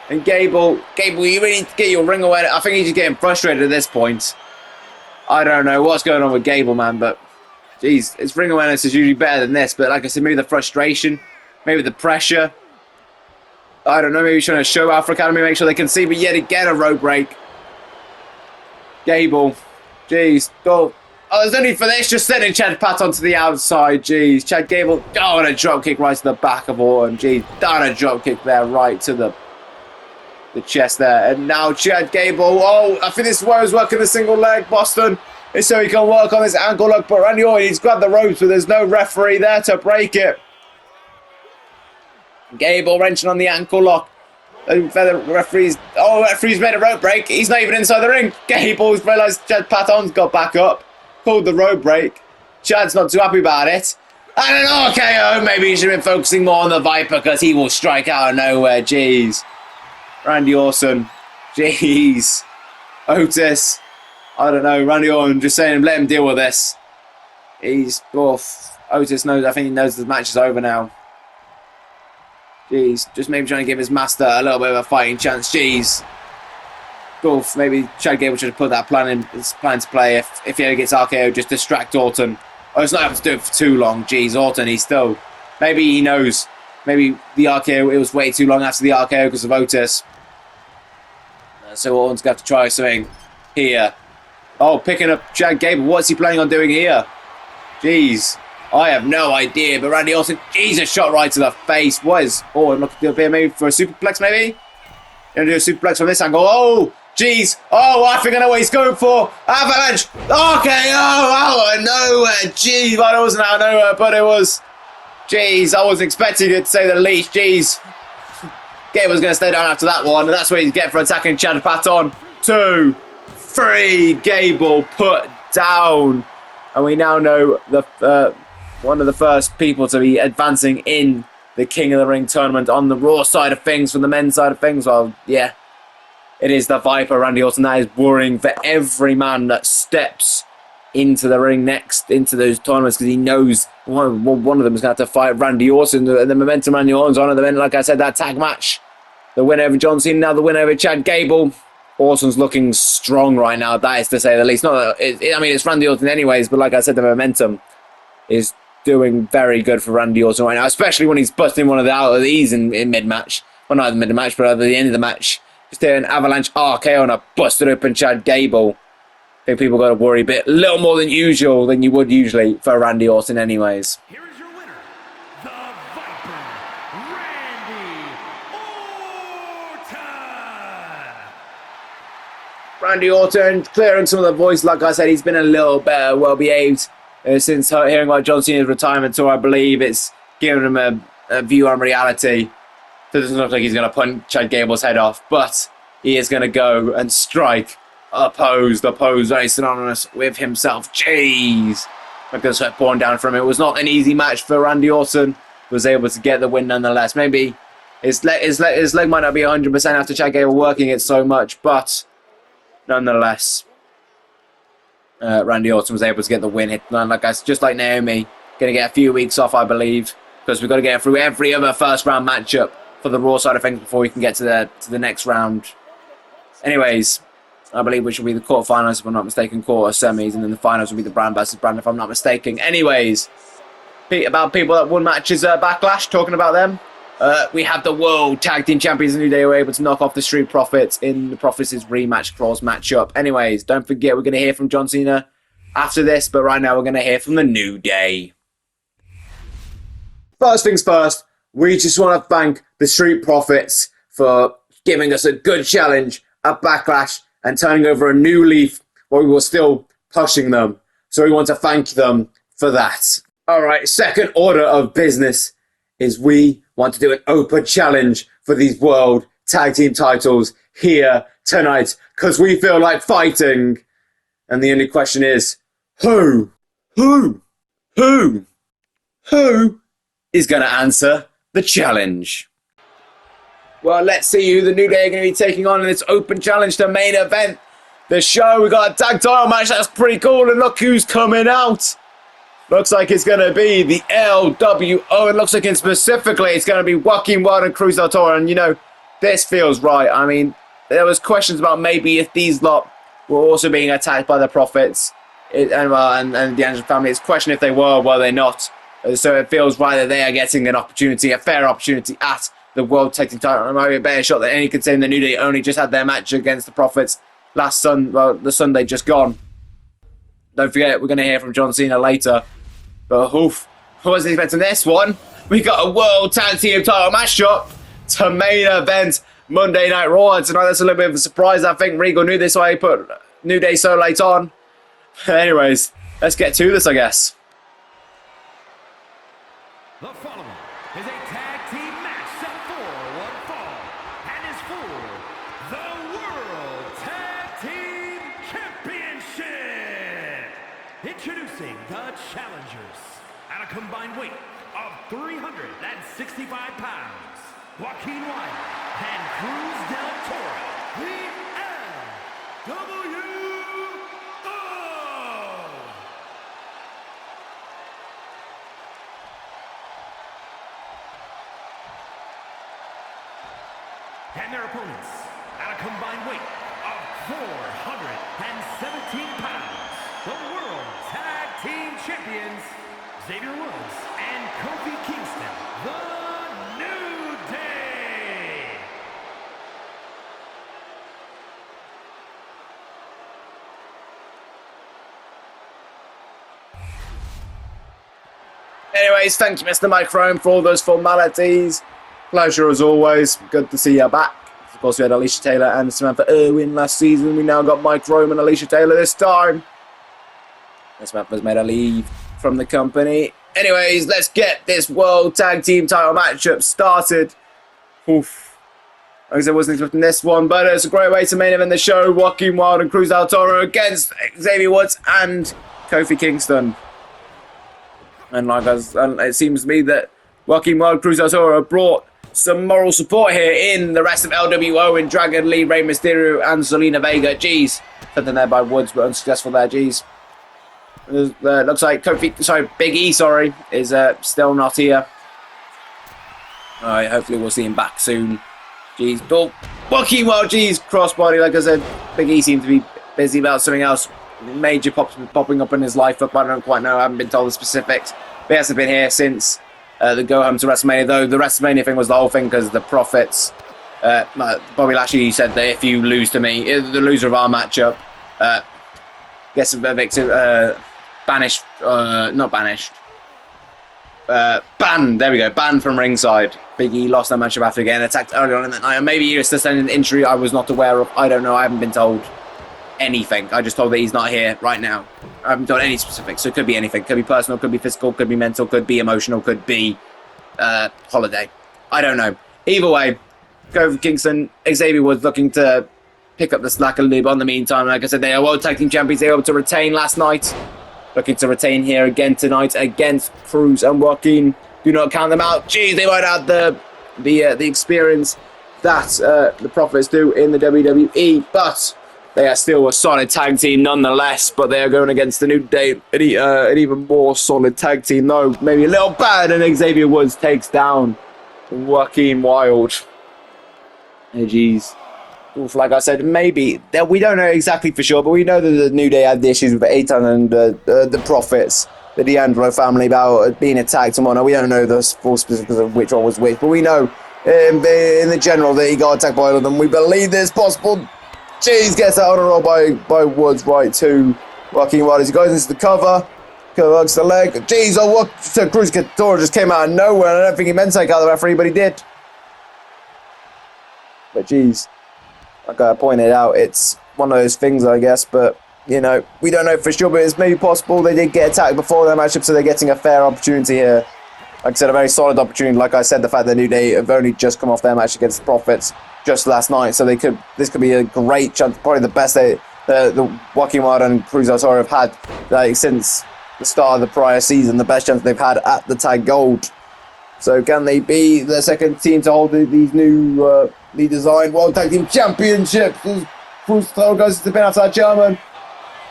And Gable, you really need to get your ring away. I think he's just getting frustrated at this point. I don't know what's going on with Gable, man, but jeez, his ring awareness is usually better than this. But like I said, maybe the frustration, maybe the pressure. I don't know, maybe he's trying to show Alpha Academy, make sure they can see, but yet again a rope break. Gable, jeez. Oh, there's no need for this, just sending Chad Pat onto the outside, jeez. Chad Gable, and a drop kick right to the back of Orton, jeez. And a drop kick there right to the chest there. And now Chad Gable, I think this is where he's working the single leg, Boston. It's so he can work on this ankle lock, but Randy Orton, he's grabbed the ropes, but there's no referee there to break it. Gable wrenching on the ankle lock. The referee's made a rope break. He's not even inside the ring. Gable's realised Chad Patton's got back up. Called the rope break. Chad's not too happy about it. And an RKO. Maybe he should have been focusing more on the Viper because he will strike out of nowhere. Jeez. Randy Orton. Jeez. Otis. I don't know. Randy Orton just saying, let him deal with this. He's off. Otis knows. I think he knows the match is over now. Jeez, just maybe trying to give his master a little bit of a fighting chance. Jeez. Golf, maybe Chad Gable should have put that plan to play if he ever gets RKO, just distract Orton. Oh, it's not having to do it for too long. Jeez, Orton, he's still... Maybe he knows. Maybe the RKO, it was way too long after the RKO because of Otis. So Orton's going to have to try something here. Oh, picking up Chad Gable. What's he planning on doing here? Jeez. I have no idea, but Randy Orton, Jesus, shot right to the face. What is Orton looking to be maybe for a superplex, maybe? Gonna do a superplex from this angle. Oh, jeez. Oh, I think I know what he's going for. Avalanche. Okay, out of nowhere. Jeez, well, it wasn't out of nowhere, but it was. Jeez, I wasn't expecting it to say the least. Jeez. Gable's going to stay down after that one, and that's what he's getting for attacking Chad Patton. 2, 3. Gable put down. And we now know the one of the first people to be advancing in the King of the Ring tournament on the Raw side of things, from the men's side of things. Well, yeah, it is the Viper, Randy Orton. That is worrying for every man that steps into the ring next, into those tournaments, because he knows one of them is going to have to fight Randy Orton. The momentum Randy Orton's on at the minute. Like I said, that tag match, the win over John Cena, now the win over Chad Gable. Orton's looking strong right now, that is to say the least. Not that, I mean, it's Randy Orton anyways, but like I said, the momentum is doing very good for Randy Orton right now, especially when he's busting one of the out of these in mid-match. Well, not in mid-match, but at the end of the match. Just doing an avalanche RKO on a busted open Chad Gable. I think people got to worry a little more than usual, than you would usually for Randy Orton anyways. Here is your winner, the Viper, Randy Orton. Randy Orton clearing some of the voice. Like I said, he's been a little better, well-behaved since hearing about John Cena's retirement tour. I believe it's given him a view on reality. So it doesn't look like he's going to punch Chad Gable's head off, but he is going to go and strike a pose. The pose very synonymous with himself. Jeez. Look at the sweat pouring down from him. It was not an easy match for Randy Orton. He was able to get the win nonetheless. Maybe his leg might not be 100% after Chad Gable working it so much, but nonetheless, Randy Orton was able to get the win. Just like Naomi, going to get a few weeks off, I believe, because we've got to get through every other first round matchup for the Raw side of things before we can get to the next round. Anyways, I believe which will be the quarterfinals, if I'm not mistaken, quarter semis, and then the finals will be the brand versus brand, if I'm not mistaken. Anyways, about people that won matches at Backlash, talking about them. We have the World Tag Team Champions New Day who were able to knock off the Street Profits in the Profits' rematch clause matchup. Anyways, don't forget, we're going to hear from John Cena after this, but right now we're going to hear from the New Day. First things first, we just want to thank the Street Profits for giving us a good challenge at Backlash and turning over a new leaf while we were still pushing them. So we want to thank them for that. Alright, second order of business is we want to do an open challenge for these World Tag Team titles here tonight, because we feel like fighting. And the only question is, who is going to answer the challenge. Well, let's see who the New Day are going to be taking on in this open challenge to main event. The show, we got a tag title match, that's pretty cool, and look who's coming out. Looks like it's going to be the LWO. It looks like specifically it's going to be Joaquin Wild and Cruz del Toro. And, you know, this feels right. I mean, there was questions about maybe if these lot were also being attacked by the Prophets and the Anderson family. It's a question if they were they not. So it feels right that they are getting an opportunity, a fair opportunity at the World Tag Team title. And maybe a better shot than any considering the New Day only just had their match against the Prophets the Sunday just gone. Don't forget, we're going to hear from John Cena later. But oof, I wasn't expecting this one. We got a World Tag Team title matchup to main event Monday Night Raw tonight. That's a little bit of a surprise. I think Regal knew this why he put New Day so late on. Anyways, let's get to this, I guess. The following is a tag team match set for one fall and is for the World Tag Team Championship. Introducing the challengers at a combined weight of 365 pounds, Joaquin Wild and Cruz del Toro, the LWO. And their opponents at a combined weight of 417 pounds, the World Tag Team Champions, Xavier Woods and Kofi Kingston, the New Day. Anyways, thank you, Mr. Microphone, for all those formalities. Pleasure as always. Good to see you back. Of course, we had Alicia Taylor and Samantha Irwin last season. We now got Mike Rome and Alicia Taylor this time. And Samantha's made a leave from the company. Anyways, let's get this World Tag Team title matchup started. Oof. Like I said, I wasn't expecting this one, but it's a great way to main event the show. Joaquin Wild and Cruz del Toro against Xavier Woods and Kofi Kingston. And it seems to me that Joaquin Wild and Cruz del Toro brought some moral support here in the rest of LWO in Dragon Lee, Rey Mysterio, and Zelina Vega. Jeez. Something there by Woods, but unsuccessful there. Jeez. Looks like Big E, is still not here. Alright, hopefully we'll see him back soon. Jeez. Oh, Joaquin Wild, jeez. Crossbody, like I said. Big E seems to be busy about something else. Major popping up in his life, but I don't quite know. I haven't been told the specifics. But he hasn't been here since the go home to WrestleMania, though the WrestleMania thing was the whole thing because the Profits. Bobby Lashley said that if you lose to me, the loser of our matchup gets evicted, banished, not banished, banned. There we go, banned from ringside. Big E lost that matchup after getting attacked early on in the night. Maybe he was sustained an injury I was not aware of. I don't know. I haven't been told anything. I just told that he's not here right now. I haven't told any specifics, so it could be anything. Could be personal, could be physical, could be mental, could be emotional, could be holiday. I don't know. Either way, Kofi Kingston, Xavier Woods looking to pick up the slack a little bit. In the meantime, like I said, they are World Tag Team Champions. They were able to retain last night. Looking to retain here again tonight against Cruz and Joaquin. Do not count them out. Jeez, they won't have the experience that the Profits do in the WWE, but they are still a solid tag team nonetheless. But they are going against the New Day, an even more solid tag team, though maybe a little bad. And Xavier Woods takes down Joaquin Wild. Hey, jeez. Like I said, maybe we don't know exactly for sure, but we know that the New Day had the issues with Eitan and the Profits, the D'Angelo family, about being attacked and whatnot. We don't know the full specifics of which one was which, but we know in the general that he got attacked by all of them. We believe this possible. Jeez, gets that on a roll by Woods right to Joaquin Wild as he goes into the cover. Hugs the leg. Jeez, Cruz del Toro just came out of nowhere, and I don't think he meant to take out the referee, but he did. But jeez. Like I pointed out, it's one of those things, I guess, but, you know, we don't know for sure, but it's maybe possible they did get attacked before their matchup, so they're getting a fair opportunity here. Like I said, a very solid opportunity. Like I said, the fact that New Day have only just come off their match against the Profits just last night, so this could be a great chance, probably the best the Joaquin Wild and Cruz del Toro have had since the start of the prior season, the best chance they've had at the Tag Gold. So can they be the second team to hold these new designed World Tag Team Championships? Cruz goes to the pin outside German.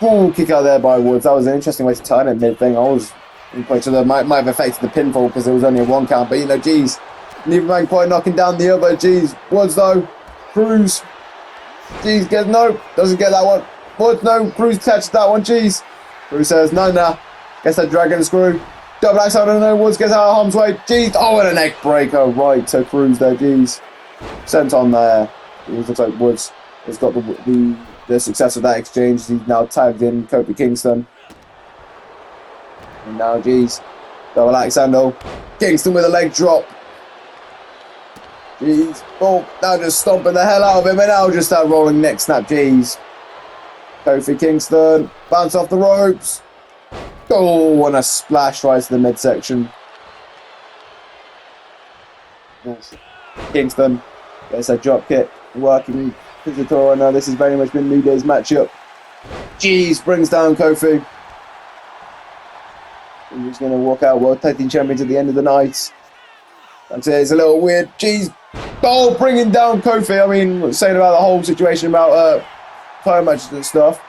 Ooh, kick out there by Woods. That was an interesting way to turn it mid-thing. I was quite sure that might have affected the pinfall because there was only a 1 count. But, you know, geez, neither man quite knocking down the other. Geez, Woods, though. Cruz. Geez, doesn't get that one. Woods, no. Cruz catches that one. Geez. Cruz says, no. Gets that dragon screw. Double axe, I don't know. Woods gets out of harm's way. Geez. Oh, and a neck breaker. Right to Cruz there. Geez. Sent on there. It looks like Woods has got the success of that exchange. He's now tagged in Kofi Kingston. And now, geez, double axe handle. Kingston with a leg drop. Jeez. Oh, now just stomping the hell out of him. And now just that rolling neck snap. Jeez. Kofi Kingston. Bounce off the ropes. Oh, and a splash right to the midsection. Yes. Kingston gets a drop kick. Working Pizatora. Now this has very much been New Day's matchup. Jeez, brings down Kofi. And he's going to walk out World Tag Team Champions at the end of the night. That's it. It's a little weird. Jeez. Oh, bringing down Kofi. I mean, saying about the whole situation about title matches and stuff.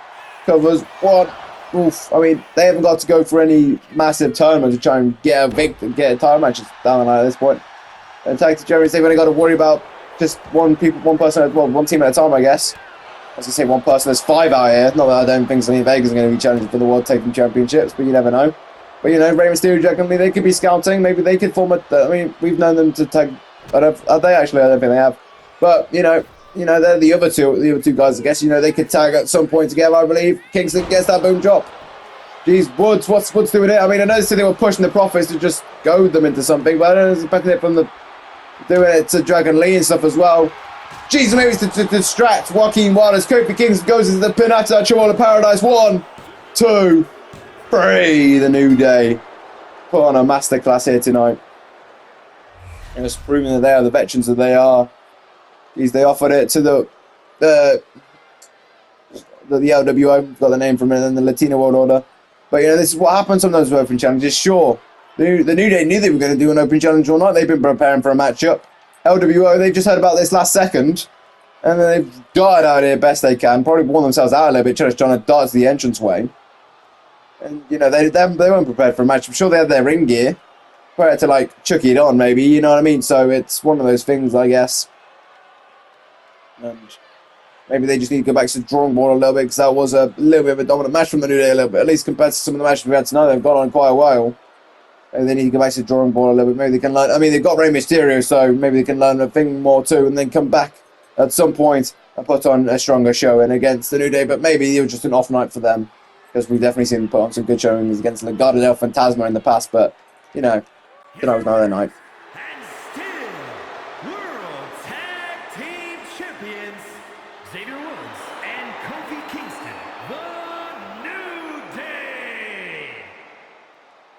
Covers one. Oof. I mean, they haven't got to go for any massive tournament to try and get a title matches down the line at this point. And Tag Team Champions, they've only got to worry about just one team at a time, I guess. I was going to say one person, there's 5 out here. Not that I don't think Sonny Vegas is going to be challenging for the World Tag Team Championships, but you never know. But, you know, Rey Mysterio, Jack, I mean, they could be scouting. Maybe they could form I mean, we've known them to tag. Are they actually? I don't think they have. But, you know, they're the other two guys, I guess. You know, they could tag at some point together, I believe. Kingston gets that boom drop. Jeez, Woods, what's doing it? I mean, I noticed they were pushing the Profits to just goad them into something, but I don't know if it's expecting it from the doing it to Dragon Lee and stuff as well. Jeez, maybe it's to distract Joaquin Wilder as Kofi Kingston goes into the pin after Chihuahua Paradise. 1, 2, 3. The New Day put on a masterclass here tonight. And it's proving that they are the veterans that they are. Jeez, they offered it to the LWO, got the name from it, and the Latino World Order. But, you know, this is what happens sometimes with open challenges. Sure, the New Day knew they were going to do an open challenge all night. They've been preparing for a matchup. LWO, they've just heard about this last second. And then they've darted out here best they can. Probably worn themselves out a little bit, just trying to dart to the entranceway. And, you know, they weren't prepared for a match. I'm sure they had their ring gear. Prepared to, like, chuck it on, maybe. You know what I mean? So it's one of those things, I guess. And maybe they just need to go back to the drawing board a little bit, because that was a little bit of a dominant match from the New Day a little bit. At least compared to some of the matches we had tonight, they've gone on quite a while. Maybe they need to go back to the drawing board a little bit. Maybe they can learn. I mean, they've got Rey Mysterio, so maybe they can learn a thing more too, and then come back at some point and put on a stronger showing against the New Day. But maybe it was just an off night for them, because we've definitely seen them put on some good showings against Legado del Fantasma in the past. But, you know, tonight was another night.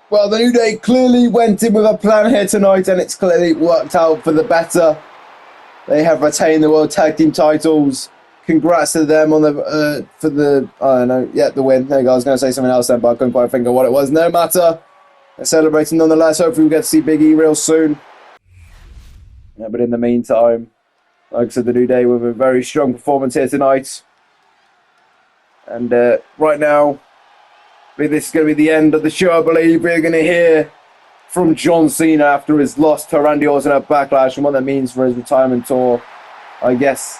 Well, the New Day clearly went in with a plan here tonight, and it's clearly worked out for the better. They have retained the World Tag Team titles. Congrats to them on the the win. There you go. I was going to say something else then, but I couldn't quite think of what it was. No matter. They're celebrating nonetheless. Hopefully we'll get to see Big E real soon. Yeah, but in the meantime, like I said, the New Day with a very strong performance here tonight. And right now, this is going to be the end of the show, I believe. We're going to hear from John Cena after his loss to Randy Orton at Backlash and what that means for his retirement tour, I guess.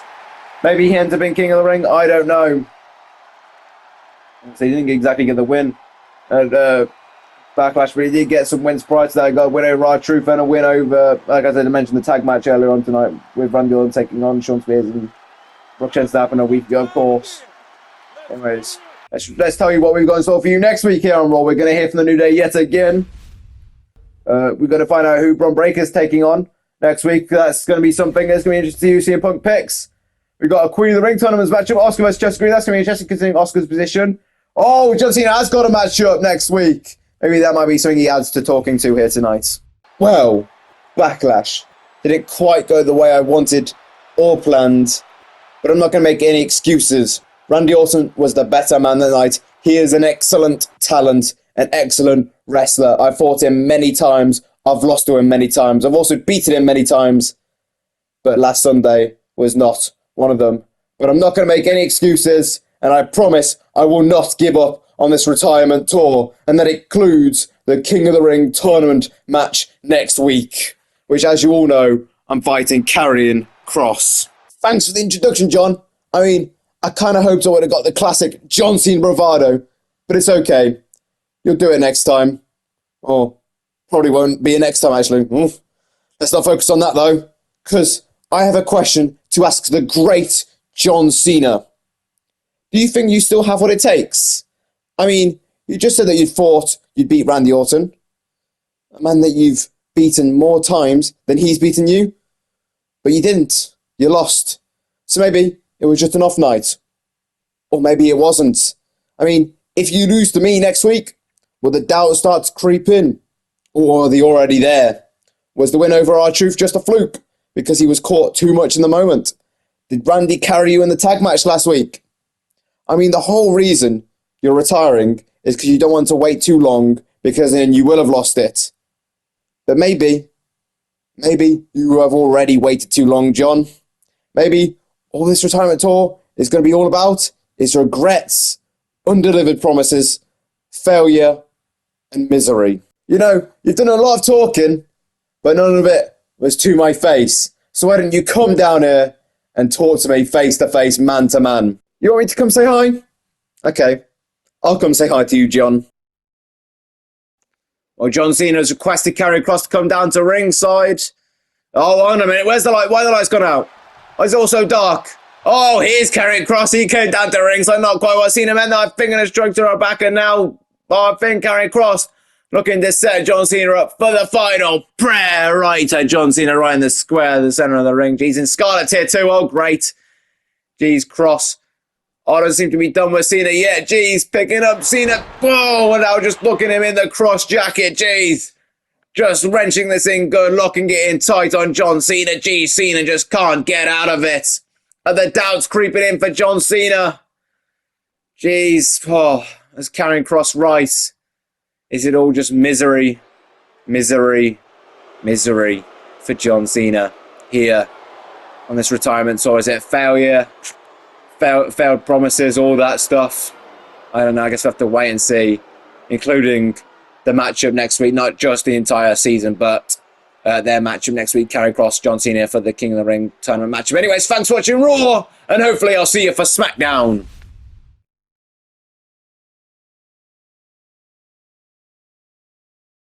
Maybe he ends up being King of the Ring. I don't know. So he didn't exactly get the win at Backlash, but he did get some wins prior to that. He got a win over R-Truth and a win over, like I said, I mentioned the tag match earlier on tonight with Randy Orton taking on Shawn Spears and Roxanne Stappen a week ago, of course. Anyways, let's tell you what we've got in store for you next week here on Raw. We're going to hear from the New Day yet again. We're going to find out who Bron Breakker's taking on next week. That's going to be something that's going to be interesting to see CM Punk picks. We've got a Queen of the Ring tournament matchup. Oscar versus Jessica Green. That's going to be interesting considering Oscar's position. Oh, John Cena has got a matchup next week. Maybe that might be something he adds to talking to here tonight. Well, Backlash didn't quite go the way I wanted or planned, but I'm not going to make any excuses. Randy Orton was the better man that night. He is an excellent talent, an excellent wrestler. I fought him many times I've lost to him many times. I've also beaten him many times. But last Sunday was not one of them. But I'm not going to make any excuses. And I promise I will not give up on this retirement tour. And that includes the King of the Ring tournament match next week. Which, as you all know, I'm fighting Karrion Kross. Thanks for the introduction, John. I mean, I kind of hoped I would have got the classic John Cena bravado. But it's okay. You'll do it next time. Or probably won't be a next time, actually. Let's not focus on that, though. Because I have a question to ask the great John Cena. Do you think you still have what it takes? I mean, you just said that you'd beat Randy Orton. A man that you've beaten more times than he's beaten you. But you didn't. You lost. So maybe it was just an off night. Or maybe it wasn't. I mean, if you lose to me next week, will the doubt start to creep in? Or are they already there? Was the win over R-Truth just a fluke because he was caught too much in the moment? Did Randy carry you in the tag match last week? I mean, the whole reason you're retiring is because you don't want to wait too long because then you will have lost it. But maybe you have already waited too long, John. Maybe all this retirement tour is going to be all about is regrets, undelivered promises, failure, and misery. You know, you've done a lot of talking, but none of it was to my face. So why don't you come down here and talk to me face to face, man to man? You want me to come say hi? Okay, I'll come say hi to you, John. Well, John Cena has requested Karrion Kross to come down to ringside. Oh, hold on a minute. Where's the light? Why the light's gone out? Oh, it's all so dark. Oh, here's Karrion Kross. He came down to ringside. Not quite what Cena meant. I think it's drugged to her back, and now I think Karrion Kross looking to set John Cena up for the final prayer. Right, John Cena right in the square, the center of the ring. He's in Scarlet's here too. Oh, great. Jeez, Kross. Oh, doesn't seem to be done with Cena yet. Jeez, picking up Cena. Whoa, and now just looking him in the Kross jacket. Jeez. Just wrenching this thing good, locking it in tight on John Cena. Jeez, Cena just can't get out of it. And the doubt's creeping in for John Cena. Jeez. Oh, is Karrion Kross right? Is it all just misery, misery, misery for John Cena here on this retirement tour? Is it failure, failed promises, all that stuff? I don't know. I guess we'll have to wait and see, including the matchup next week, not just the entire season, but their matchup next week, Karrion Kross, John Cena for the King of the Ring tournament matchup. Anyways, thanks for watching Raw, and hopefully I'll see you for SmackDown.